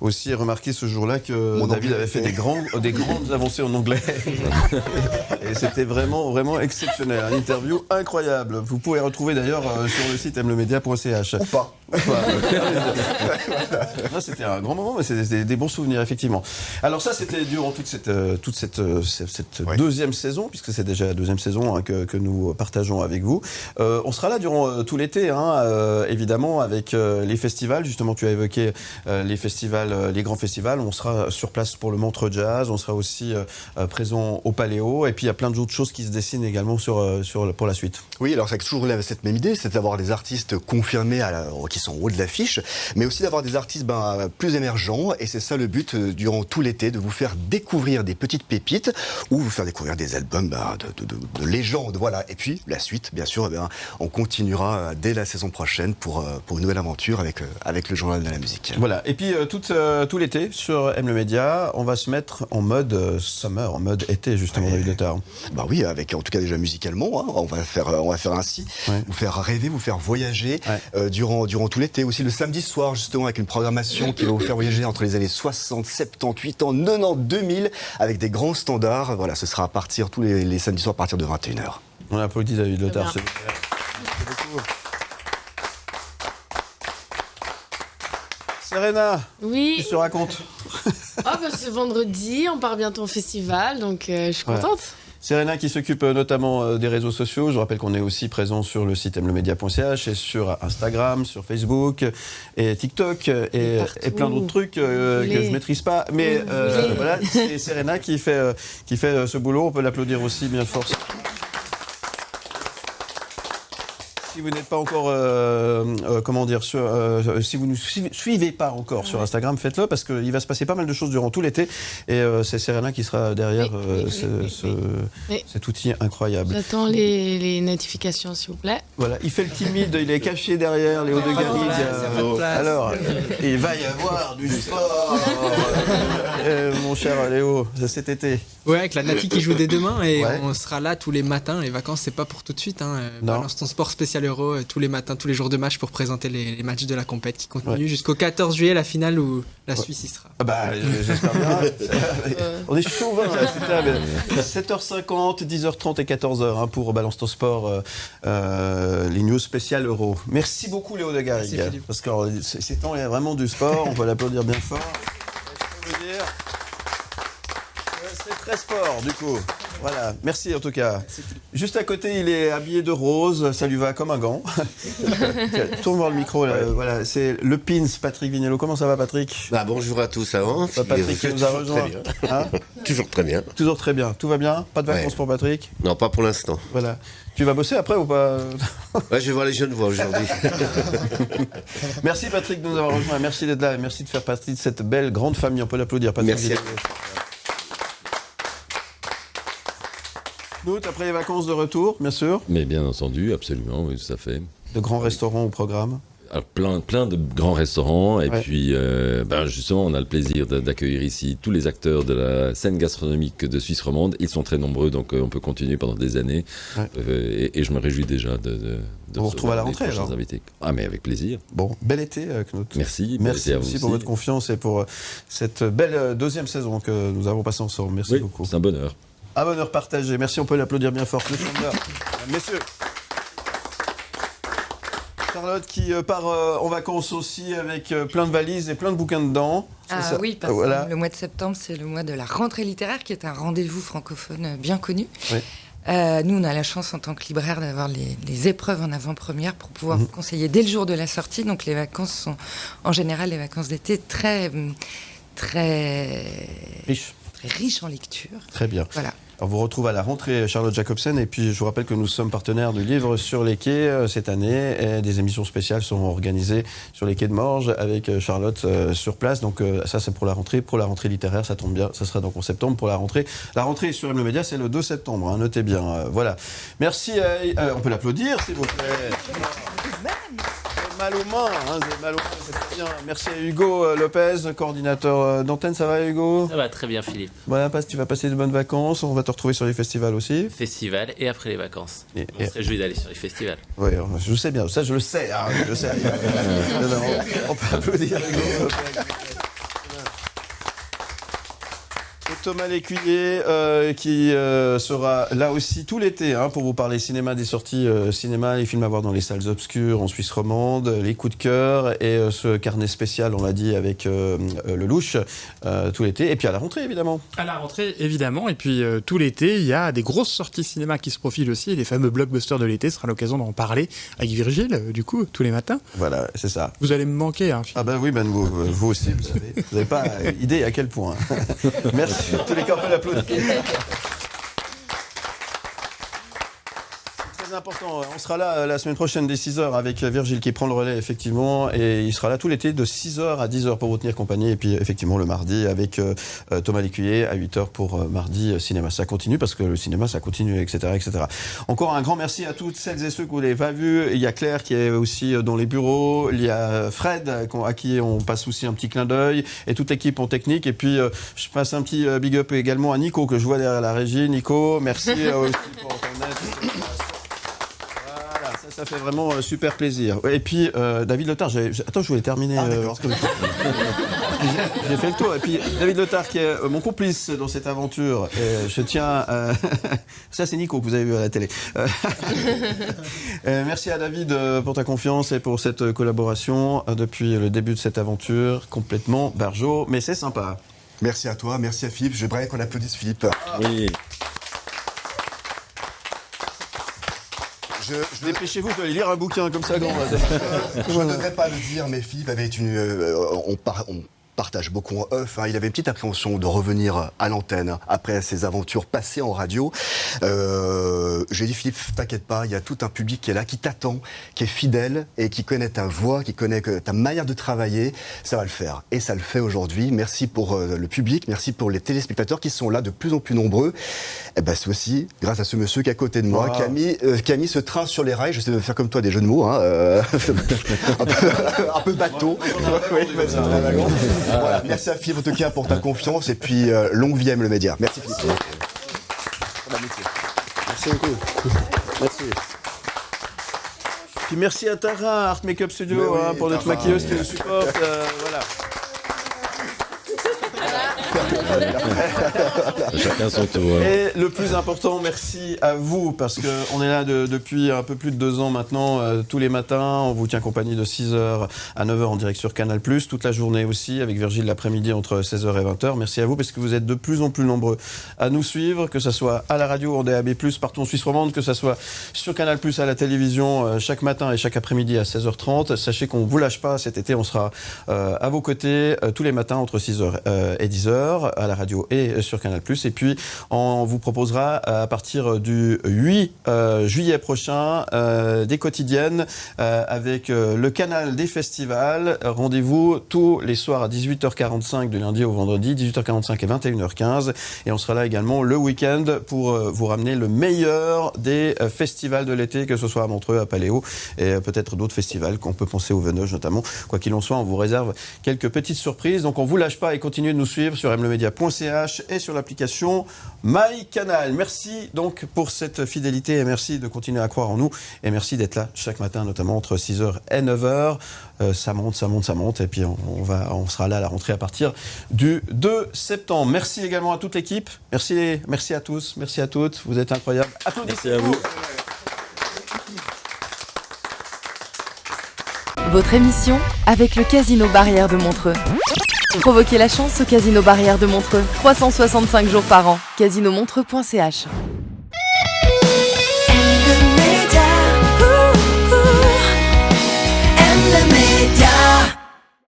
aussi remarquer ce jour-là que David avait fait des grandes avancées en anglais. Et c'était vraiment exceptionnel, une interview incroyable. Vous pouvez retrouver d'ailleurs sur le site mlemedia.ch. Ou pas. Non, c'était un grand moment, mais c'est des bons souvenirs, effectivement. Alors ça, c'était durant toute cette deuxième saison, puisque c'est déjà la deuxième saison que nous partageons avec vous. On sera là durant tout l'été, évidemment, avec les festivals. Justement, tu as évoqué les festivals, les grands festivals. On sera sur place pour le Montreux Jazz. On sera aussi présent au Paléo. Et puis, il y a plein d'autres choses qui se dessinent également pour la suite. Oui, alors c'est toujours cette même idée, c'est d'avoir des artistes confirmés qui sont en haut de l'affiche, mais aussi d'avoir des artistes plus émergents, et c'est ça le but durant tout l'été, de vous faire découvrir des petites pépites, ou vous faire découvrir des albums de légendes, voilà. Et puis la suite, bien sûr, on continuera dès la saison prochaine pour une nouvelle aventure avec le journal de la musique. Voilà, et puis tout l'été sur M le Média, on va se mettre en mode summer, en mode été justement, David Letard. Bah oui, avec en tout cas déjà musicalement, on va faire ainsi, vous faire rêver, vous faire voyager durant tout l'été. Aussi le samedi soir, justement, avec une programmation qui va vous faire voyager entre les années 60, 70, 80, 90, 2000, avec des grands standards. Voilà, ce sera à partir tous les samedis soirs à partir de 21h. On applaudit David Letard. Merci beaucoup. Serena, oui. Qu'est-ce que tu racontes? C'est vendredi, on part bientôt au festival, donc je suis contente. Serena qui s'occupe notamment des réseaux sociaux. Je rappelle qu'on est aussi présent sur le site mlemedia.ch et sur Instagram, sur Facebook et TikTok et plein d'autres trucs que je maîtrise pas. Mais voilà, c'est Serena qui fait ce boulot. On peut l'applaudir aussi bien fort. Si vous n'êtes pas encore, si vous ne nous suivez pas encore sur Instagram, faites-le parce qu'il va se passer pas mal de choses durant tout l'été et c'est Serena qui sera derrière cet outil incroyable. J'attends les notifications, s'il vous plaît. Voilà, il fait le timide, il est caché derrière Léo de Garrigue. Alors, il va y avoir du sport, mon cher Léo, cet été. Ouais, avec la Nati qui joue dès demain et on sera là tous les matins. Les vacances, c'est pas pour tout de suite. Balance ton sport spécial Euro tous les matins, tous les jours de match pour présenter les matchs de la compète qui continuent jusqu'au 14 juillet, la finale où la Suisse y sera. J'espère bien. On est chauvin là, c'était 7h50, 10h30 et 14h pour Balance ton sport, les news spéciales Euro. Merci beaucoup Léo de Garrigue. Parce que ces temps, il y a vraiment du sport, on peut l'applaudir bien fort. C'est très sport du coup. Voilà, merci en tout cas. Juste à côté, il est habillé de rose, ça lui va comme un gant. Tourne voir le micro, là. Voilà, c'est le Pins, Patrick Vignello. Comment ça va, Patrick? Bonjour à tous, avant. Patrick qui nous a rejoint. Toujours très bien. Toujours très bien. Tout va bien? Pas de vacances pour Patrick? Non, pas pour l'instant. Voilà. Tu vas bosser après ou pas? Je vais voir les jeunes voix aujourd'hui. Merci Patrick de nous avoir rejoint. Merci d'être là et merci de faire partie de cette belle grande famille. On peut l'applaudir, Patrick. Merci. Après les vacances de retour, bien sûr. Mais bien entendu, absolument, oui, tout à fait. De grands restaurants au programme. plein de grands restaurants. Et puis, justement, on a le plaisir d'accueillir ici tous les acteurs de la scène gastronomique de Suisse romande. Ils sont très nombreux, donc on peut continuer pendant des années. Et je me réjouis déjà de on vous retrouve à la rentrée alors. Invités. Ah, mais avec plaisir. Bon, bel été, Knut. Merci. Merci aussi pour votre confiance et pour cette belle deuxième saison que nous avons passée ensemble. Merci beaucoup. C'est un bonheur. Un bonheur partagé. Merci, on peut l'applaudir bien fort. Messieurs. Charlotte qui part en vacances aussi avec plein de valises et plein de bouquins dedans. Oui, parce que le mois de septembre, c'est le mois de la rentrée littéraire qui est un rendez-vous francophone bien connu. Oui. Nous, on a la chance en tant que libraire d'avoir les épreuves en avant-première pour pouvoir vous conseiller dès le jour de la sortie. Donc les vacances sont, en général, les vacances d'été très riches en lecture. Très bien. Voilà. On vous retrouve à la rentrée, Charlotte Jacobsen, et puis je vous rappelle que nous sommes partenaires du livre sur les quais cette année, et des émissions spéciales sont organisées sur les quais de Morges avec Charlotte sur place. Donc ça, c'est pour la rentrée littéraire, ça tombe bien, ça sera donc en septembre pour la rentrée. La rentrée sur M Média, c'est le 2 septembre, notez bien. Voilà. Merci, on peut l'applaudir, s'il vous plaît. Mal aux mains, c'est bien. Merci à Hugo Lopez, coordinateur d'antenne. Ça va, Hugo? Ça va très bien, Philippe. Voilà, tu vas passer de bonnes vacances. On va te retrouver sur les festivals aussi. Festival et après les vacances. On se réjouit d'aller sur les festivals. Oui, je sais bien. Ça, je le sais. Je le sais. On peut applaudir Hugo Lopez. Thomas Lécuyer qui sera là aussi tout l'été pour vous parler cinéma, des sorties cinéma, les films à voir dans les salles obscures en Suisse romande, les coups de cœur et ce carnet spécial, on l'a dit, avec le louche tout l'été. Et puis à la rentrée, évidemment. À la rentrée, évidemment. Et puis tout l'été, il y a des grosses sorties cinéma qui se profilent aussi. Et les fameux blockbusters de l'été, ce sera l'occasion d'en parler avec Virgile, du coup, tous les matins. Voilà, c'est ça. Vous allez me manquer. Ah ben oui, vous aussi, vous savez. Vous n'avez pas idée à quel point. Merci. Tous les cas, on peut l'applaudir. Très important. On sera là la semaine prochaine dès 6h avec Virgile qui prend le relais, effectivement. Et il sera là tout l'été de 6h à 10h pour vous tenir compagnie. Et puis, effectivement, le mardi avec Thomas Lécuyer à 8h pour mardi cinéma. Ça continue parce que le cinéma, ça continue, etc., etc. Encore un grand merci à toutes celles et ceux que vous n'avez pas vus. Il y a Claire qui est aussi dans les bureaux. Il y a Fred à qui on passe aussi un petit clin d'œil. Et toute l'équipe en technique. Et puis, je passe un petit big up également à Nico que je vois derrière la régie. Nico, merci aussi pour ton aide. Ça fait vraiment super plaisir. Et puis, David Letard, attends, je voulais terminer. J'ai fait le tour. Et puis, David Letard, qui est mon complice dans cette aventure. Et je tiens. Ça, c'est Nico que vous avez vu à la télé. Merci à David pour ta confiance et pour cette collaboration depuis le début de cette aventure. Complètement barjo, mais c'est sympa. Merci à toi, merci à Philippe. J'aimerais qu'on applaudisse Philippe. Oui. Dépêchez-vous, je vais lire un bouquin comme ça. Je ne devrais pas le dire, mais Philippe avait on partage beaucoup en off. Il avait une petite appréhension de revenir à l'antenne après ses aventures passées en radio. J'ai dit, Philippe, t'inquiète pas, il y a tout un public qui est là, qui t'attend, qui est fidèle et qui connaît ta voix, qui connaît ta manière de travailler. Ça va le faire. Et ça le fait aujourd'hui. Merci pour le public, merci pour les téléspectateurs qui sont là de plus en plus nombreux. Et ben, c'est aussi grâce à ce monsieur qui est à côté de moi, qui a mis ce train sur les rails. Je sais de faire comme toi des jeux de mots. Un peu bateau. Voilà, merci à Philippe en tout cas pour ta confiance et puis longue vie à le média. Merci Philippe. Merci beaucoup. Merci. Puis merci à Tara, Art Makeup Studio, pour notre maquilleuse qui nous supporte. Voilà. Chacun son tour. Et le plus important, merci à vous, parce qu'on est là depuis un peu plus de 2 ans maintenant, tous les matins. On vous tient compagnie de 6h à 9h en direct sur Canal+, toute la journée aussi, avec Virgile l'après-midi entre 16h et 20h. Merci à vous, parce que vous êtes de plus en plus nombreux à nous suivre, que ce soit à la radio, en DAB+, partout en Suisse romande, que ce soit sur Canal+, à la télévision, chaque matin et chaque après-midi à 16h30. Sachez qu'on ne vous lâche pas cet été, on sera à vos côtés tous les matins entre 6h et 10h. à la radio et sur Canal+. Et puis, on vous proposera à partir du 8 juillet prochain des quotidiennes avec le canal des festivals. Rendez-vous tous les soirs à 18h45 du lundi au vendredi, 18h45 et 21h15. Et on sera là également le week-end pour vous ramener le meilleur des festivals de l'été, que ce soit à Montreux, à Paléo et peut-être d'autres festivals qu'on peut penser au Venoge notamment. Quoi qu'il en soit, on vous réserve quelques petites surprises. Donc on ne vous lâche pas et continuez de nous suivre sur mlemedia.ch et sur l'application MyCanal. Merci donc pour cette fidélité et merci de continuer à croire en nous et merci d'être là chaque matin, notamment entre 6h et 9h. Ça monte et puis on sera là à la rentrée à partir du 2 septembre. Merci également à toute l'équipe. Merci à tous, merci à toutes. Vous êtes incroyables. Merci à vous. Votre émission avec le Casino Barrière de Montreux. Provoquez la chance au Casino Barrière de Montreux. 365 jours par an. casinomontreux.ch